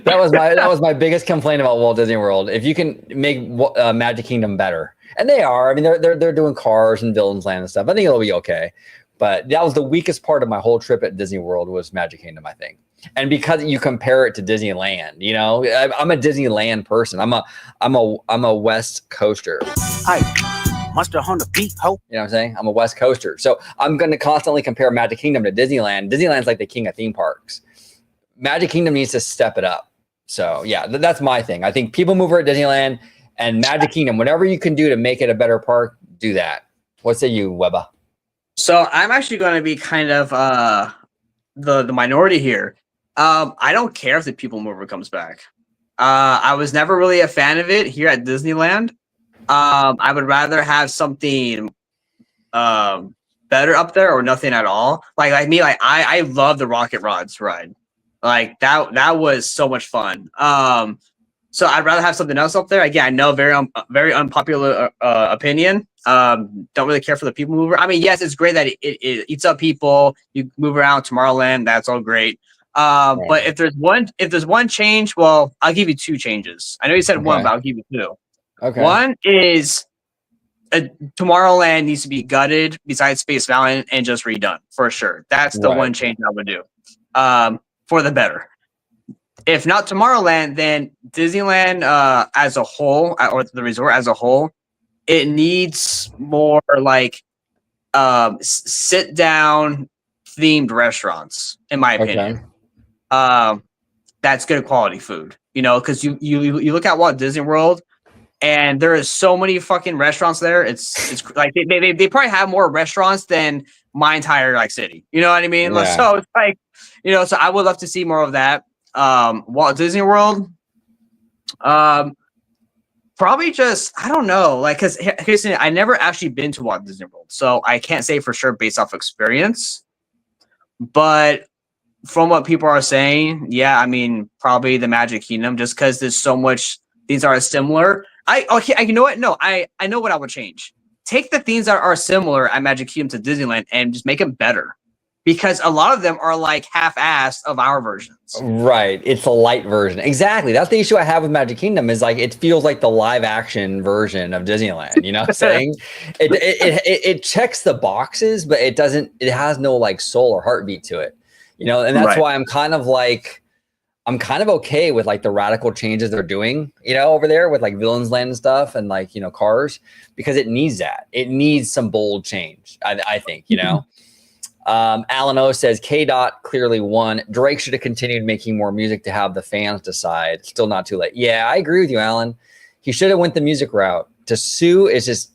that was my biggest complaint about Walt Disney World. If you can make Magic Kingdom better, and they are. I mean, they're doing Cars and Villains Land and stuff. I think it'll be okay. But that was the weakest part of my whole trip at Disney World was Magic Kingdom, I think. And because you compare it to Disneyland, I'm a Disneyland person. I'm a West Coaster. Hi, mustard on the beat, ho. You know what I'm saying? I'm a West Coaster. So I'm going to constantly compare Magic Kingdom to Disneyland. Disneyland's like the king of theme parks. Magic Kingdom needs to step it up. So yeah, that's my thing. I think People Mover at Disneyland and Magic Kingdom, whatever you can do to make it a better park, do that. What say you, Webba? So I'm actually going to be kind of the minority here. I don't care if the People Mover comes back. I was never really a fan of it here at Disneyland. I would rather have something better up there or nothing at all. Like I love the Rocket Rods ride. Like that was so much fun. So I'd rather have something else up there. Again, I know very unpopular opinion. Don't really care for the People Mover. I mean, yes, it's great that it eats up people. You move around Tomorrowland, that's all great. But if there's one change, well, I'll give you two changes. I know you said one, but I'll give you two. Okay. One is Tomorrowland needs to be gutted besides Space Mountain and just redone for sure. That's the one change I would do. For the better. If not Tomorrowland, then Disneyland as a whole, or the resort as a whole, it needs more like sit down themed restaurants, in my opinion. That's good quality food, because you look at Walt Disney World, and there is so many fucking restaurants there. It's like they probably have more restaurants than my entire like city. You know what I mean? Yeah. So it's like, so I would love to see more of that. Walt Disney World, probably just, I don't know, like, because I never actually been to Walt Disney World, so I can't say for sure based off experience. But from what people are saying, yeah, I mean, probably the Magic Kingdom, just because there's so much, these are similar. You know what? No, I know what I would change. Take the things that are similar at Magic Kingdom to Disneyland and just make them better. Because a lot of them are like half-assed of our versions. Right. It's a light version. Exactly. That's the issue I have with Magic Kingdom is like it feels like the live action version of Disneyland. You know what I'm saying? It checks the boxes, but it has no like soul or heartbeat to it. And that's why I'm kind of okay with like the radical changes they're doing, over there with like Villains Land and stuff and like, Cars, because it needs that. It needs some bold change, I think, Alan O says K-Dot clearly won. Drake should have continued making more music to have the fans decide. Still not too late. Yeah, I agree with you, Alan. He should have went the music route. To sue is just,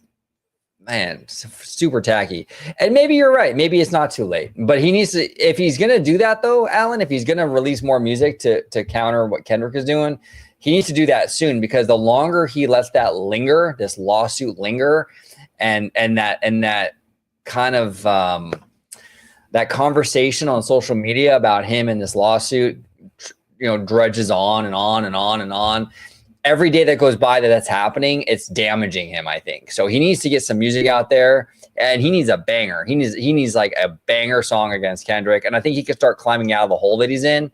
man, super tacky. And maybe you're right. Maybe it's not too late. But he needs to, if he's going to do that though, Alan, if he's going to release more music to counter what Kendrick is doing, He needs to do that soon, because the longer he lets that linger, this lawsuit linger, and that kind of that conversation on social media about him and this lawsuit, drudges on and on and on and on. Every day that goes by that's happening, it's damaging him, I think. So he needs to get some music out there, and he needs a banger. He needs like a banger song against Kendrick, and I think he could start climbing out of the hole that he's in.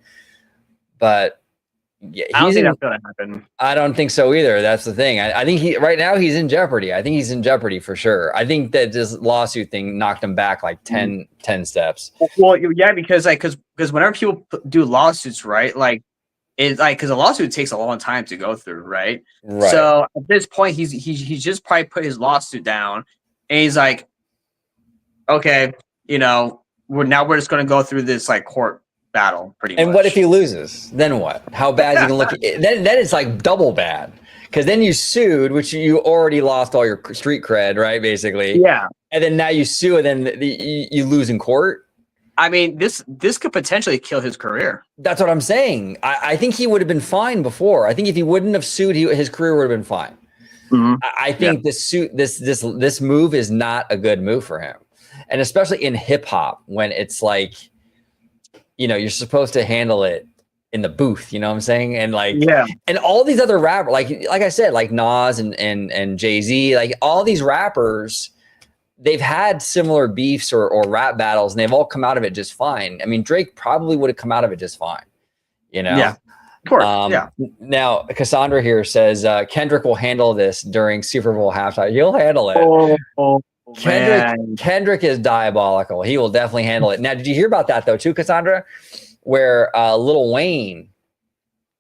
But yeah, I don't think that's gonna happen. I don't think so either. That's the thing. I think right now he's in jeopardy. I think he's in jeopardy for sure. I think that this lawsuit thing knocked him back like 10 steps. Well, yeah, because whenever people do lawsuits, right, like, it's like, because a lawsuit takes a long time to go through, right? So at this point, he's just probably put his lawsuit down, and he's like, okay, we're just going to go through this like court battle, pretty much. And what if he loses? Then what? How bad is he going to look? Then it's like double bad, because then you sued, which you already lost all your street cred, right? Basically, yeah. And then now you sue, and then you lose in court. I mean, this could potentially kill his career. That's what I'm saying. I think he would have been fine before. I think if he wouldn't have sued, his career would have been fine. Mm-hmm. I think this move is not a good move for him, and especially in hip hop, when it's like, you're supposed to handle it in the booth. You know what I'm saying? And like, yeah, and all these other rappers, like I said, like Nas and Jay-Z, like all these rappers, they've had similar beefs or rap battles, and they've all come out of it just fine. I mean, Drake probably would have come out of it just fine, Yeah, of course. Yeah. Now, Cassandra here says Kendrick will handle this during Super Bowl halftime. He'll handle it. Kendrick is diabolical. He will definitely handle it. Now, did you hear about that though, too, Cassandra? Where Lil Wayne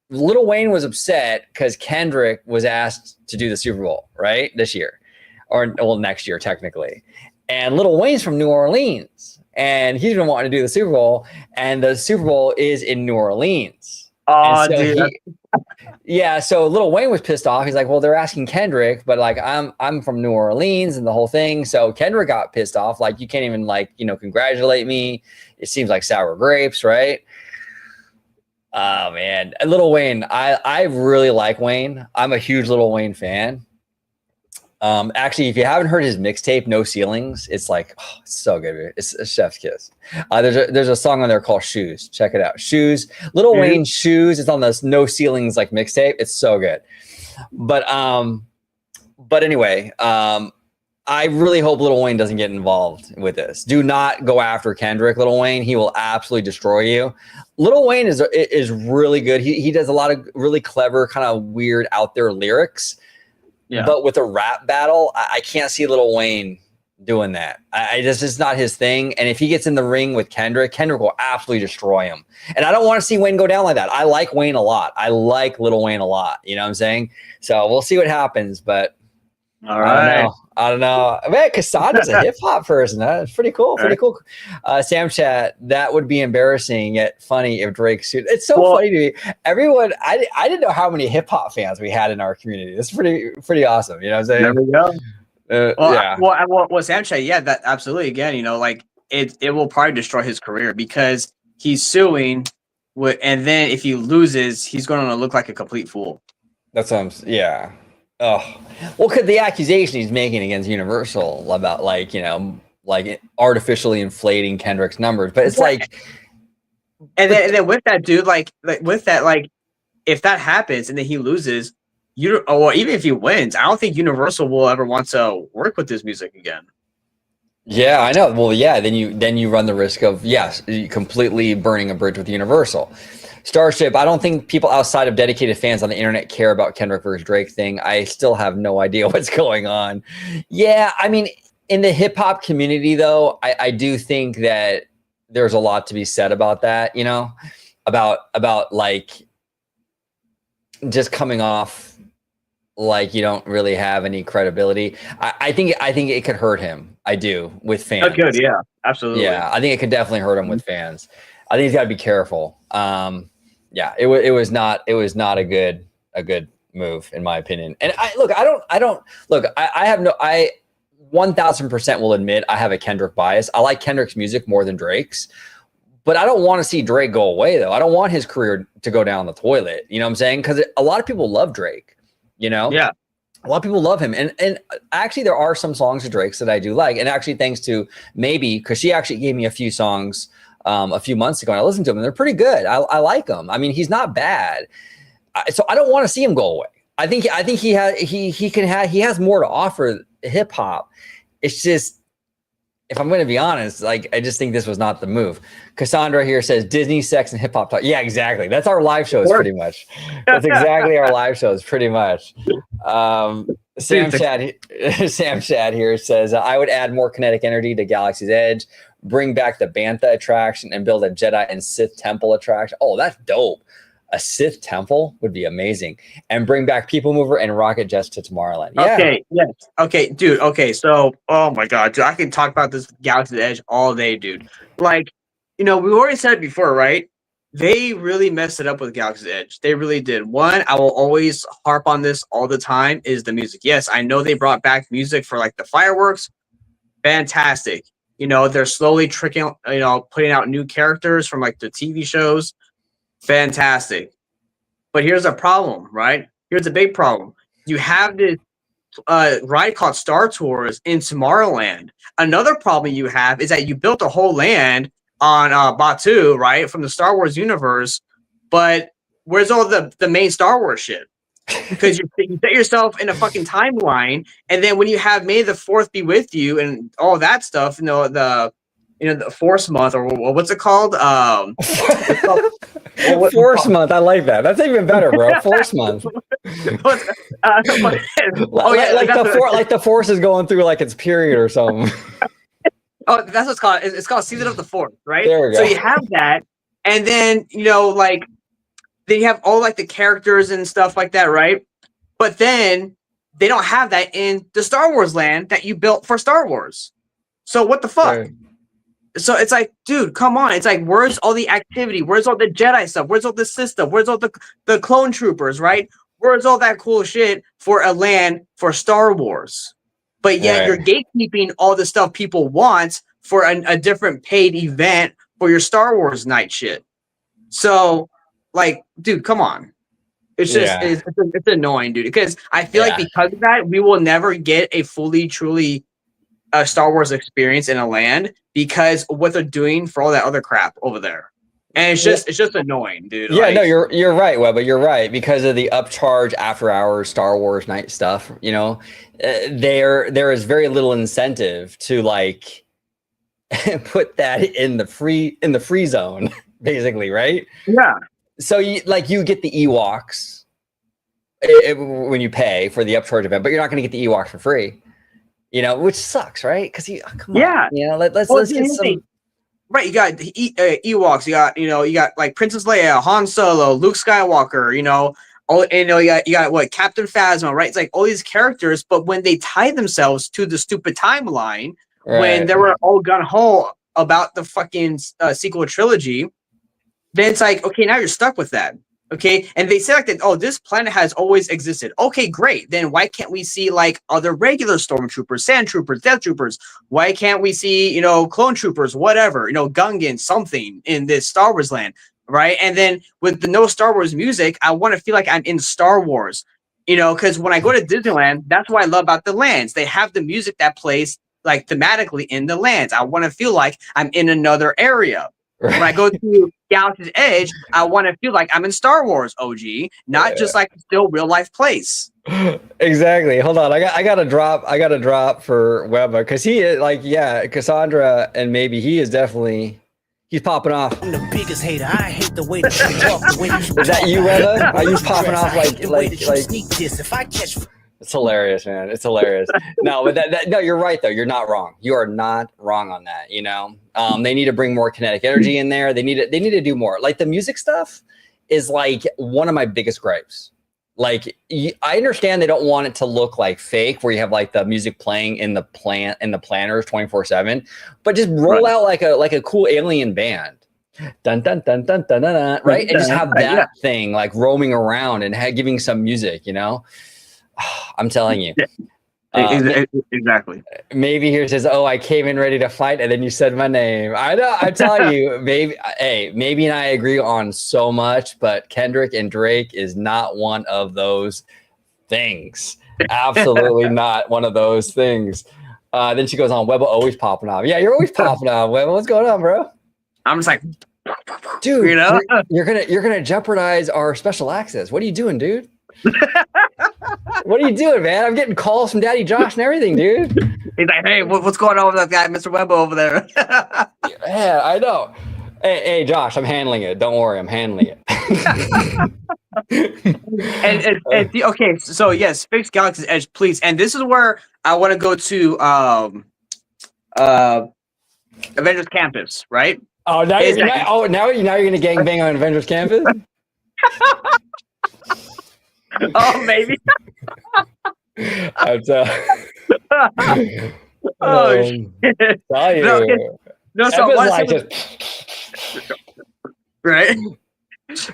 was upset because Kendrick was asked to do the Super Bowl, right, this year. Or next year, technically. And Lil Wayne's from New Orleans, and he's been wanting to do the Super Bowl, and the Super Bowl is in New Orleans. Oh, so dude. So Lil Wayne was pissed off. He's like, well, they're asking Kendrick, but like I'm from New Orleans and the whole thing. So Kendrick got pissed off. Like, you can't even congratulate me. It seems like sour grapes, right? Oh man. Lil Wayne, I really like Wayne. I'm a huge Lil Wayne fan. Actually, if you haven't heard his mixtape, No Ceilings, it's like, it's so good. It's a chef's kiss. There's a song on there called Shoes. Check it out. Shoes. Lil Wayne Shoes. It's on this No Ceilings like mixtape. It's so good. But anyway, I really hope Lil Wayne doesn't get involved with this. Do not go after Kendrick, Lil Wayne. He will absolutely destroy you. Lil Wayne is really good. He does a lot of really clever, kind of weird, out there lyrics. Yeah. But with a rap battle, I can't see Lil Wayne doing that. This is not his thing. And if he gets in the ring with Kendrick will absolutely destroy him. And I don't want to see Wayne go down like that. I like Wayne a lot. I like Lil Wayne a lot. You know what I'm saying? So we'll see what happens. But all right. I don't know. Man, Cassandra's a hip hop person. That's pretty cool. Pretty cool. Sam Chat, that would be embarrassing yet funny if Drake sued. It's so funny to me. Everyone, I didn't know how many hip hop fans we had in our community. It's pretty awesome. You know what I'm saying? There we go. Well, Sam Chat, yeah, that absolutely. Again, it will probably destroy his career because he's suing, and then if he loses, he's going to look like a complete fool. That's what I'm. Yeah. Oh, well, because the accusation he's making against Universal about like artificially inflating Kendrick's numbers, but it's like, and then with that, dude, with that, if that happens and then he loses, or even if he wins, I don't think Universal will ever want to work with his music again. Yeah, I know. Well, yeah, then you run the risk of completely burning a bridge with Universal. Starship, I don't think people outside of dedicated fans on the internet care about Kendrick versus Drake thing. I still have no idea what's going on. Yeah, I mean, in the hip hop community, though, I do think that there's a lot to be said about that, about like just coming off like you don't really have any credibility. I think it could hurt him. I do with fans. Oh, good, yeah, absolutely. Yeah, I think it could definitely hurt him with fans. I think he's got to be careful. It was not a good move in my opinion. And I 1000% will admit I have a Kendrick bias. I like Kendrick's music more than Drake's, But I don't want to see Drake go away, though. I don't want his career to go down the toilet. You know what I'm saying? Because a lot of people love Drake, you know? Yeah. A lot of people love him. And actually, there are some songs of Drake's that I do like. And actually, thanks to maybe, because she actually gave me a few songs a few months ago, and I listened to them, and they're pretty good. I like them. I mean, he's not bad. So I don't want to see him go away. I think he has more to offer hip hop. It's just, if I'm going to be honest, like, I just think this was not the move. Cassandra here says Disney, sex, and hip hop talk. Yeah, exactly. That's our live shows, pretty much. That's exactly our live shows, pretty much. Sam Chad here says, I would add more kinetic energy to Galaxy's Edge, bring back the Bantha attraction, and build a Jedi and Sith temple attraction. Oh, that's dope. A Sith temple would be amazing. And bring back People Mover and rocket jets to Tomorrowland. Yeah. Okay, yes. Okay, dude. Okay, so, oh my God, dude, I can talk about this Galaxy's Edge all day, dude. Like, we already said it before, right? They really messed it up with Galaxy's Edge. They really did. One, I will always harp on this all the time, is the music. Yes, I know they brought back music for, like, the fireworks. Fantastic. They're slowly putting out new characters from, like, the TV shows. Fantastic. But here's a problem, right? Here's a big problem. You have this ride called Star Tours in Tomorrowland. Another problem you have is that you built a whole land on Batuu, right, from the Star Wars universe, but where's all the main Star Wars shit? Because you set yourself in a fucking timeline, and then when you have May the 4th be with you and all that stuff, the Force Month, or what's it called? Force Month. I like that. That's even better, bro. Force Month. Like the Force is going through like its period or something. Oh, that's what it's called. It's called Season of the Force, right? There we go. So you have that, and then then you have all like the characters and stuff like that, right? But then they don't have that in the Star Wars land that you built for Star Wars. So what the fuck? Right. So it's like, dude, come on. It's like, where's all the activity? Where's all the Jedi stuff? Where's all the Sith stuff? Where's all the clone troopers, right? Where's all that cool shit for a land for Star Wars? But yet you're gatekeeping all the stuff people want for a different paid event for your Star Wars night shit. So, like, dude, come on. It's just, it's annoying, dude. Because I feel like because of that, we will never get a fully, truly Star Wars experience in a land because of what they're doing for all that other crap over there. And it's just annoying, dude. Yeah, no, you're right, Webba. You're right, because of the upcharge after hours Star Wars night stuff. There is very little incentive to like put that in the free zone, basically, right? Yeah. So you get the Ewoks when you pay for the upcharge event, but you're not going to get the Ewoks for free. Which sucks, right? Because come on, let's get some. Right, you got Ewoks, you got like Princess Leia, Han Solo, Luke Skywalker, you got what, Captain Phasma, right? It's like all these characters, but when they tie themselves to the stupid timeline, when they were all gun ho about the fucking sequel trilogy, then it's like, okay, now you're stuck with that. Okay, and they say like that, oh, this planet has always existed. Okay, great. Then why can't we see like other regular stormtroopers, sand troopers, death troopers? Why can't we see, clone troopers, whatever, Gungans, something in this Star Wars land, right? And then with the no Star Wars music, I want to feel like I'm in Star Wars, because when I go to Disneyland, that's what I love about the lands. They have the music that plays like thematically in the lands. I want to feel like I'm in another area. Right. When I go to Galaxy's Edge, I want to feel like I'm in Star Wars, OG, not just like still real life place. Exactly. Hold on, I got to drop for Webba because he is like, Cassandra, and maybe he's popping off. I'm the biggest hater. I hate the way that you talk. The way is that you, Webba? Are you popping off like sneak this? If I catch. It's hilarious, man. It's hilarious. No, but no, you're right though. You're not wrong. You are not wrong on that. They need to bring more kinetic energy in there. They need to do more. Like the music stuff is like one of my biggest gripes. Like I understand they don't want it to look like fake, where you have like the music playing in the planners 24/7, but just roll out like a cool alien band. Dun dun dun dun dun dun, dun, right? And just have that thing like roaming around and giving some music. I'm telling you. Exactly. Maybe he says, "Oh, I came in ready to fight, and then you said my name." I know. I'm telling you, maybe. Hey, maybe and I agree on so much, but Kendrick and Drake is not one of those things. Absolutely not one of those things. Then she goes on, Webba always popping off. Yeah, you're always popping off, Webba. What's going on, bro? I'm just like, dude, you know, you're gonna jeopardize our special access. What are you doing, dude? What are you doing, man? I'm getting calls from Daddy Josh and everything, dude. He's like, hey, what's going on with that guy, Mr. Webba over there? Yeah, I know. Hey, Josh, I'm handling it. Don't worry, I'm handling it. Okay, so yes, fix Galaxy's Edge, please. And this is where I want to go to Avengers Campus, right? Oh, now you're gonna gangbang on Avengers Campus? Oh, maybe. Oh shit! Tell you. No, so right.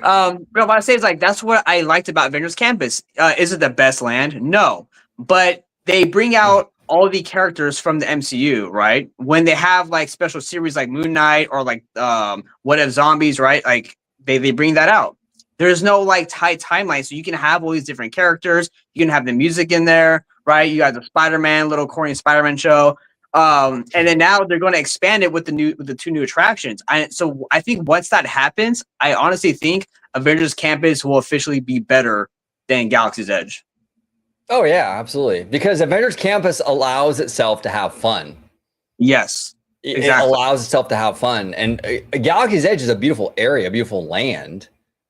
But what I say is like that's what I liked about Avengers Campus. Is it the best land? No, but they bring out all the characters from the MCU, right? When they have like special series like Moon Knight or like What If Zombies, right? Like they bring that out. There's no like tight timeline, so you can have all these different characters. You can have the music in there, right? You got the Spider-Man, little corny Spider-Man show. And then now they're going to expand it with the two new attractions. So I think once that happens, I honestly think Avengers Campus will officially be better than Galaxy's Edge. Oh yeah, absolutely. Because Avengers Campus allows itself to have fun. Yes, exactly. It allows itself to have fun. And Galaxy's Edge is a beautiful area, a beautiful land.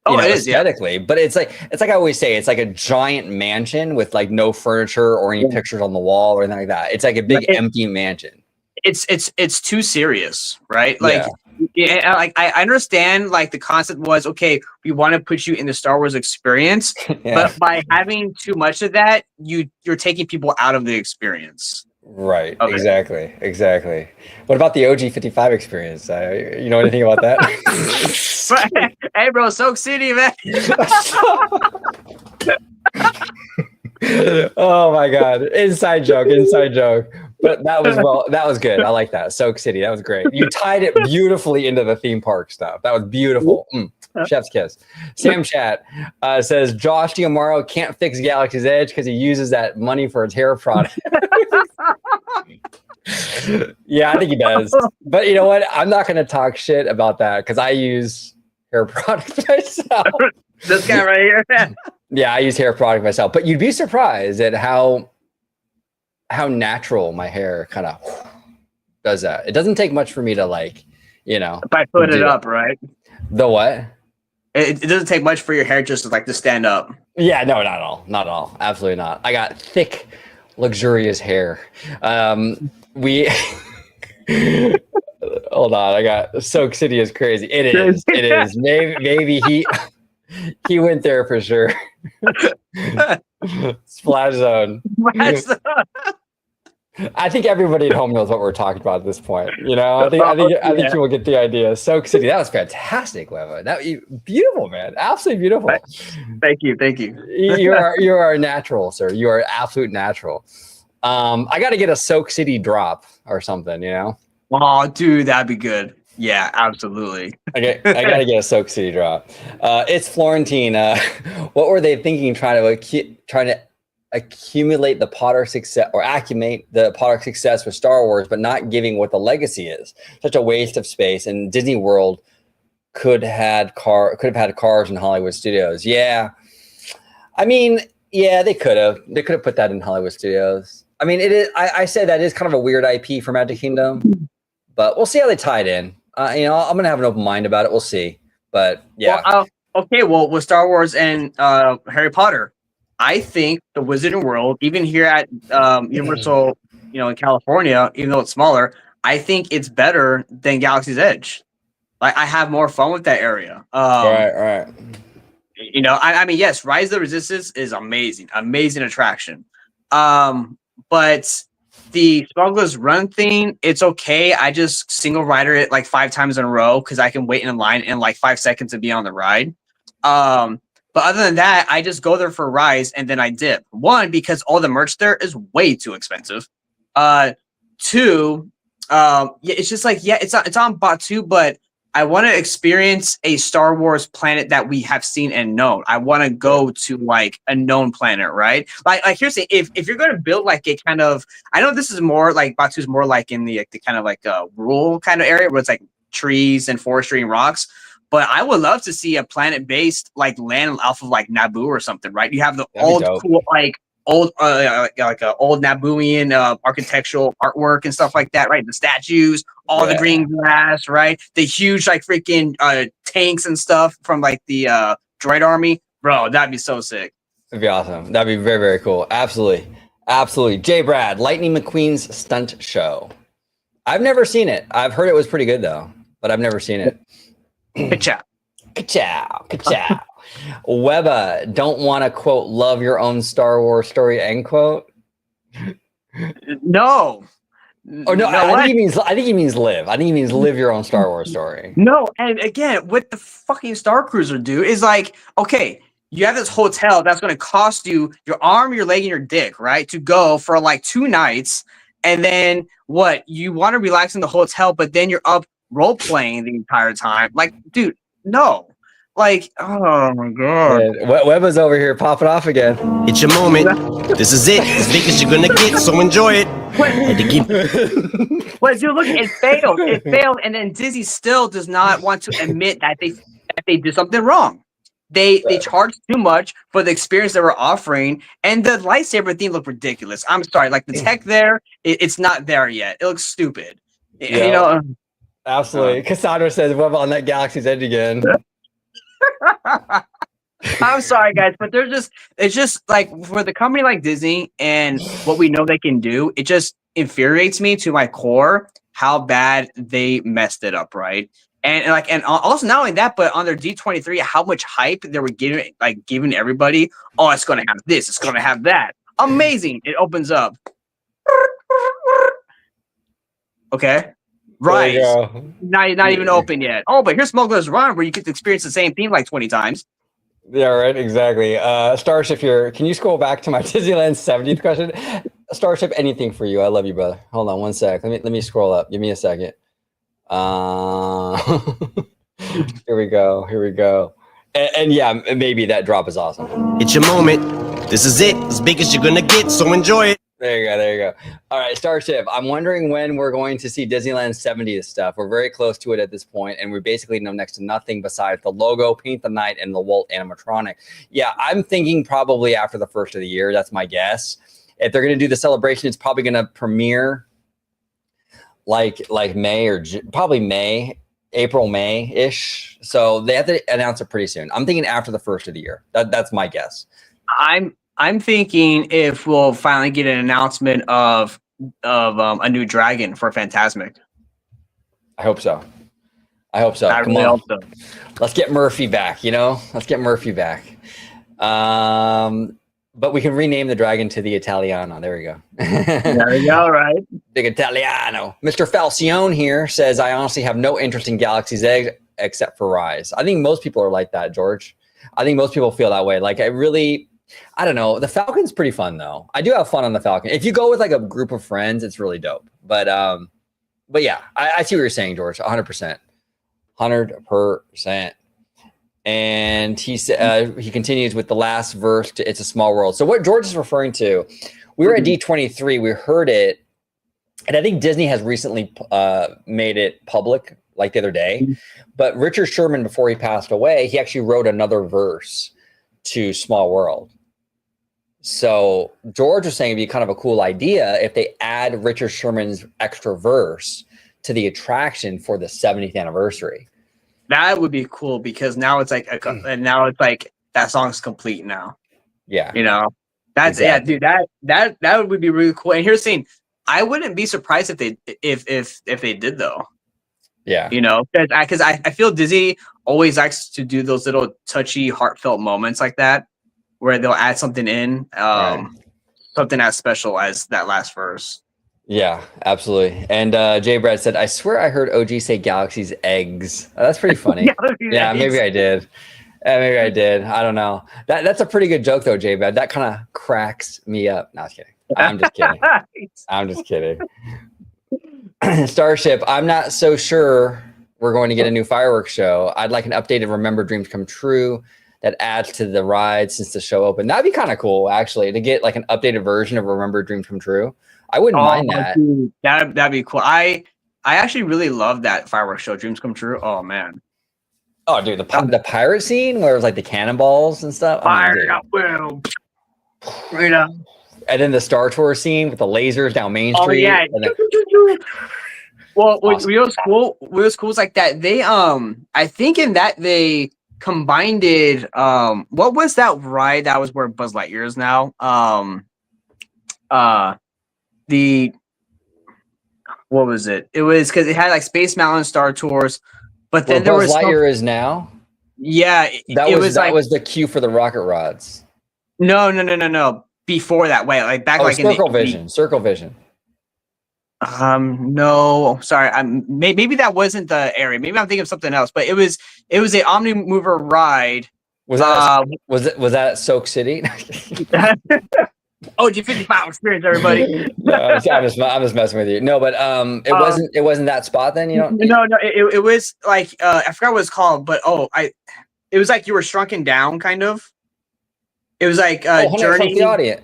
Oh, it is aesthetically, yeah. But it's like I always say, it's like a giant mansion with like no furniture or any pictures on the wall or anything like that. It's like a big empty mansion. It's too serious, right? Like, like I understand like the concept was okay. We want to put you in the Star Wars experience, but by having too much of that, you're taking people out of the experience. Right. Exactly. What about the OG55 experience? You know anything about that? Hey, bro, Soak City, man. Oh my God! Inside joke. But that was good. I like that. Soak City. That was great. You tied it beautifully into the theme park stuff. That was beautiful. Chef's kiss. Sam Chat says Josh D'Amaro can't fix Galaxy's Edge because he uses that money for his hair product. Yeah, I think he does. But you know what? I'm not going to talk shit about that because I use hair product myself. This guy right here. Yeah, I use hair product myself. But you'd be surprised at how natural my hair kind of does that. It doesn't take much for me to like, if I put it up, right? The what? It doesn't take much for your hair just to stand up. Yeah, no, not at all. Absolutely not. I got thick, luxurious hair. Hold on. I got Soak City is crazy. It is. Maybe he went there for sure. Splash Zone. I think everybody at home knows what we're talking about at this point. I think you will get the idea. Soak City, that was fantastic, Webba. That beautiful, man. Absolutely beautiful. Thank you. You are natural, sir. You are absolute natural. I got to get a Soak City drop or something. Oh, dude, that'd be good. Yeah, absolutely. I got to get a Soak City drop. It's Florentine. What were they thinking? Trying to accumulate the Potter success or accumulate the Potter success with Star Wars, but not giving what the legacy is. Such a waste of space. And Disney World could have had cars in Hollywood Studios. Yeah, I mean, yeah, they could have put that in Hollywood Studios. I mean, it is. I say that is kind of a weird IP for Magic Kingdom, but we'll see how they tie it in. I'm gonna have an open mind about it. We'll see. But yeah. Well, with Star Wars and Harry Potter, I think the Wizarding World, even here at Universal, in California, even though it's smaller, I think it's better than Galaxy's Edge. Like I have more fun with that area. Right. I mean, yes, Rise of the Resistance is amazing attraction. But the Smuggler's Run thing, it's okay. I just single rider it like 5 times in a row because I can wait in line in like 5 seconds and be on the ride. But other than that, I just go there for rides and then I dip. One, because all the merch there is way too expensive. Two, yeah, it's just like, yeah, it's on Batu, but I want to experience a Star Wars planet that we have seen and known. I want to go to like a known planet, right? Like here's the if you're going to build like a kind of, I know this is more like Batu's more like in the kind of like rural kind of area where it's like trees and forestry and rocks. But I would love to see a planet-based like land off of like Naboo or something, right? You have the old cool old old Nabooian architectural artwork and stuff like that, right? The statues, all the green grass, right? The huge like freaking tanks and stuff from like the droid army, bro. That'd be so sick. That'd be awesome. That'd be very, very cool. Absolutely, absolutely. J. Brad, Lightning McQueen's stunt show. I've never seen it. I've heard it was pretty good though, but I've never seen it. Ka-chow. Ka-chow. Ka-chow. Webba, don't want to quote love your own Star Wars story, end quote. No. Oh no, I think he means live. I think he means live your own Star Wars story. No, and again, what the fucking Star Cruiser do is like, okay, you have this hotel that's going to cost you your arm, your leg, and your dick, right? To go for like 2 nights, and then what? You want to relax in the hotel, but then you're up role playing the entire time. Like, dude, no. Like, oh my god. Webba's over here popping off again. It's your moment. This is it. As big as you're gonna get, so enjoy it. But dude, look, it failed. It failed, and then Disney still does not want to admit that they did something wrong. They charged too much for the experience they were offering, and the lightsaber theme looked ridiculous. I'm sorry, like the tech there, it's not there yet. It looks stupid. Yeah, you know. Absolutely. Cassandra says Webba on that Galaxy's Edge again. I'm sorry, guys, but it's just like for the company like Disney and what we know they can do, it just infuriates me to my core how bad they messed it up, right? And also not only that, but on their D23, how much hype they were giving everybody. Oh, it's gonna have this, it's gonna have that. Amazing. It opens up. Okay. Right. Not even open yet. Oh, but here's Smuggler's Run, where you get to experience the same theme like 20 times. Yeah, right. Exactly. Starship here. Can you scroll back to my Disneyland 70th question? Starship, anything for you. I love you, brother. Hold on one sec. Let me scroll up. Give me a second. Here we go. Here we go. And yeah, maybe that drop is awesome. It's your moment. This is it. As big as you're gonna get, so enjoy it. There you go. There you go. All right, Starship. I'm wondering when we're going to see Disneyland 70th stuff. We're very close to it at this point, and we basically know next to nothing besides the logo, Paint the Night, and the Walt animatronic. Yeah, I'm thinking probably after the first of the year. That's my guess. If they're going to do the celebration, it's probably going to premiere like May or probably May, April, May-ish. So they have to announce it pretty soon. I'm thinking after the first of the year. That's my guess. I'm thinking if we'll finally get an announcement of a new dragon for Fantasmic. I hope so. I hope so. I really hope so. Let's get Murphy back, Let's get Murphy back. But we can rename the dragon to the Italiano. There we go. There we go, right? Big Italiano. Mr. Falcione here says, I honestly have no interest in Galaxy's Edge except for Rise. I think most people are like that, George. I think most people feel that way. Like, I don't know. The Falcon's pretty fun though. I do have fun on the Falcon. If you go with like a group of friends, it's really dope. But yeah, I see what you're saying, George. 100%. 100%. And he continues with the last verse to It's a Small World. So what George is referring to, we were at D23, we heard it, and I think Disney has recently made it public like the other day. But Richard Sherman, before he passed away, he actually wrote another verse to Small World. So George was saying it'd be kind of a cool idea if they add Richard Sherman's extra verse to the attraction for the 70th anniversary. That would be cool because now it's like that song's complete now. Yeah. That's exactly. Yeah, dude, that would be really cool. And here's the thing, I wouldn't be surprised if they did though. Yeah. Because I feel Disney always likes to do those little touchy, heartfelt moments like that, where they'll add something in, something as special as that last verse. Yeah, absolutely. And Jay Brad said, I swear I heard OG say Galaxy's Eggs. That's pretty funny. Yeah, maybe I did. Maybe I did. I don't know. That's a pretty good joke though, J-Bad. That kind of cracks me up. No, I was kidding. I'm just kidding. I'm just kidding. Starship, I'm not so sure we're going to get a new fireworks show. I'd like an updated Remember Dreams Come True that adds to the ride since the show opened. That'd be kind of cool, actually, to get like an updated version of Remember Dreams Come True. I wouldn't mind that. Dude, that'd be cool. I actually really love that fireworks show, Dreams Come True. Oh man. Oh, dude, the pirate scene where it was like the cannonballs and stuff. Fire up, well, you know. And then the Star Tour scene with the lasers down Main Street. Oh yeah. Well, awesome. what was cool? What was cool is like that they I think in that they combined it. What was that ride that was where Buzz Lightyear is now? What was it? It was because it had like Space Mountain, Star Tours, but then where there Buzz was Lightyear is now. Yeah, that was the cue for the rocket rods. No. Before that, wait, like back like Circle in the Vision. Circle Vision. No, sorry. Maybe that wasn't the area. Maybe I'm thinking of something else. But it was a Omni Mover ride. Was that was that at Soak City? OG55 experience, everybody. No, I'm just messing with you. No, but it wasn't that spot then. You know? No. It was like I forgot what it's called, but it was like you were shrunken down, kind of. It was like journey. The audience.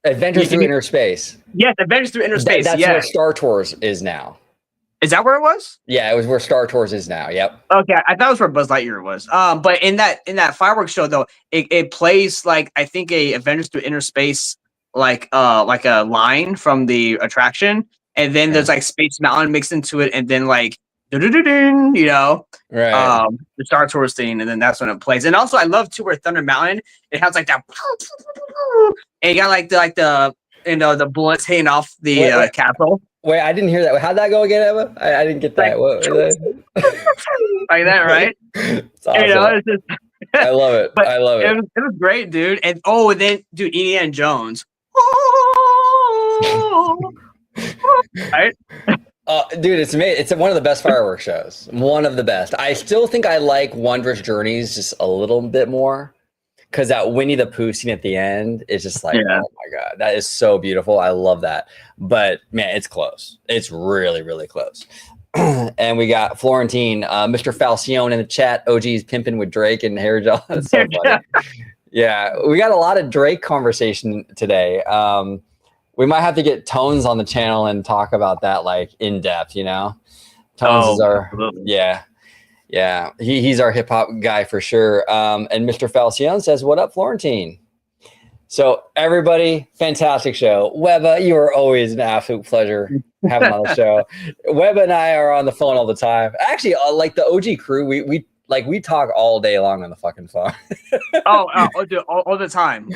Adventures Through Inner Space. Yes, Adventures Through Inner Space. That's where Star Tours is now. Is that where it was? Yeah, it was where Star Tours is now. Yep. Okay, I thought it was where Buzz Lightyear was. But in that fireworks show though, it plays like I think a Adventures Through Inner Space like a line from the attraction, and then there's like Space Mountain mixed into it, and then like you know, right. The Star Tours thing, and then that's when it plays. And also, I love too where Thunder Mountain it has like that, and you got like the bullets hanging off the castle. Wait, I didn't hear that. How'd that go again, Emma? I didn't get that. Like that, right? It's awesome. You know, it's just, I love it. I love it. It was great, dude. And then, dude, Indiana Jones. Right? Dude, it's one of the best fireworks shows. One of the best. I still think I like Wondrous Journeys just a little bit more because that Winnie the Pooh scene at the end is just like, oh my god, that is so beautiful. I love that. But man, it's close. It's really, really close. And we got Florentine, Mr. Falcione in the chat. OG's pimping with Drake and hair gel. That's so funny. Yeah, we got a lot of Drake conversation today. We might have to get Tones on the channel and talk about that like in depth, you know? Tones is our yeah. He's our hip hop guy for sure. And Mr. Falcione says, "What up, Florentine?" So everybody, fantastic show. Webba, you are always an absolute pleasure having on the show. Webba and I are on the phone all the time. Actually, like the OG crew, we talk all day long on the fucking phone. Dude, all the time.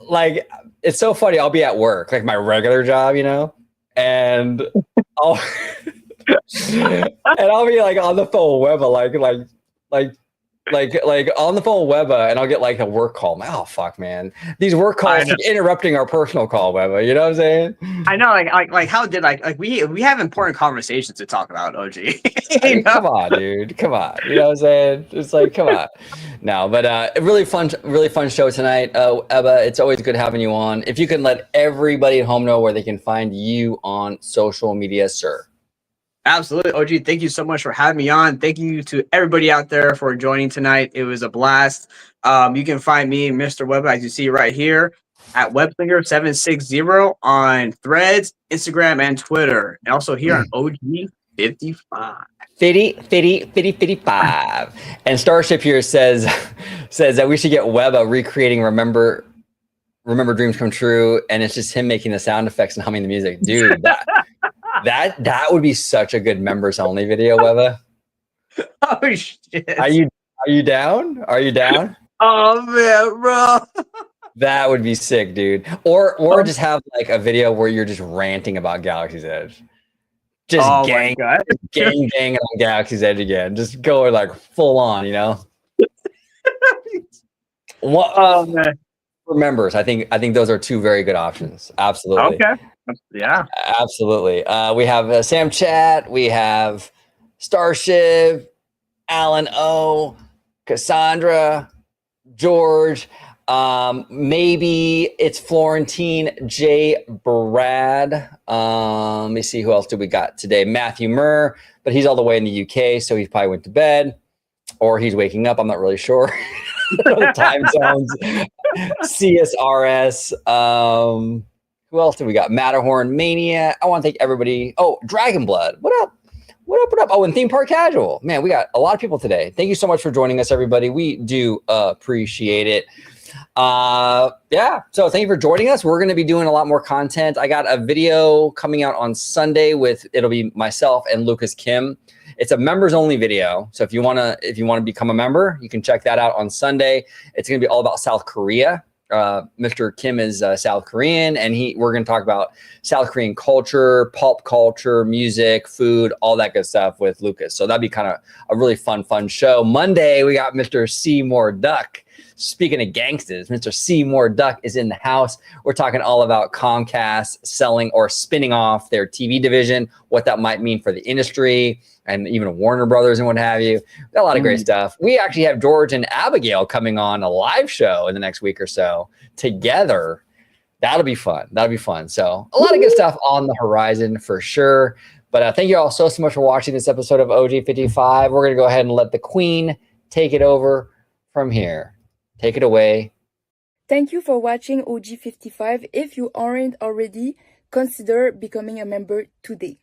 Like it's so funny. I'll be at work, like my regular job, you know, and I'll be like on the phone with Webba, like on the phone with Webba, and I'll get like a work call. I'm like, oh fuck, man, these work calls keep interrupting our personal call, Webba. You know what I'm saying? I know, like how did like we have important conversations to talk about, OG. I mean, come on, dude, come on. You know what I'm saying? It's like, come on. No, but a really fun show tonight. Ebba, it's always good having you on. If you can let everybody at home know where they can find you on social media, sir. Absolutely, OG. Thank you so much for having me on. Thank you to everybody out there for joining tonight. It was a blast. You can find me, Mr. Webba, as you see right here, at Webslinger760 on Threads, Instagram, and Twitter, and also here on OG55. 55. And Starship here says that we should get Webba recreating Remember Dreams Come True, and it's just him making the sound effects and humming the music, dude. That would be such a good members only video, Webba. Oh shit! Are you down? Are you down? Oh man, bro. That would be sick, dude. Or just have like a video where you're just ranting about Galaxy's Edge. Just gang on Galaxy's Edge again. Just go like full on, you know. What? Oh man. for members. I think those are two very good options. Absolutely. Okay. Yeah. Absolutely. We have Sam Chat. We have Starship, Alan O, Cassandra, George. Maybe it's Florentine J. Brad. Let me see who else do we got today. Matthew Murr, but he's all the way in the UK, so he probably went to bed or he's waking up. I'm not really sure. The time zones. CSRS. Who else do we got? Matterhorn Mania. I want to thank everybody. Oh, Dragon Blood. What up? What up? What up? Oh, and Theme Park Casual. Man, we got a lot of people today. Thank you so much for joining us, everybody. We do appreciate it. Yeah. So thank you for joining us. We're going to be doing a lot more content. I got a video coming out on Sunday it'll be myself and Lucas Kim. It's a members only video. So if you want to become a member, you can check that out on Sunday. It's going to be all about South Korea. Mr. Kim is South Korean, and we're going to talk about South Korean culture, pulp culture, music, food, all that good stuff with Lucas. So that'd be kind of a really fun show. Monday, we got Mr. Seymour Duck. Speaking of gangsters, Mr. Seymour Duck is in the house. We're talking all about Comcast selling or spinning off their TV division, what that might mean for the industry, and even Warner Brothers and what have you. Got a lot of great stuff. We actually have George and Abigail coming on a live show in the next week or so together. That'll be fun. So a lot of good stuff on the horizon for sure. But thank you all so much for watching this episode of OG55. We're going to go ahead and let the queen take it over from here. Take it away. Thank you for watching OG55. If you aren't already, consider becoming a member today.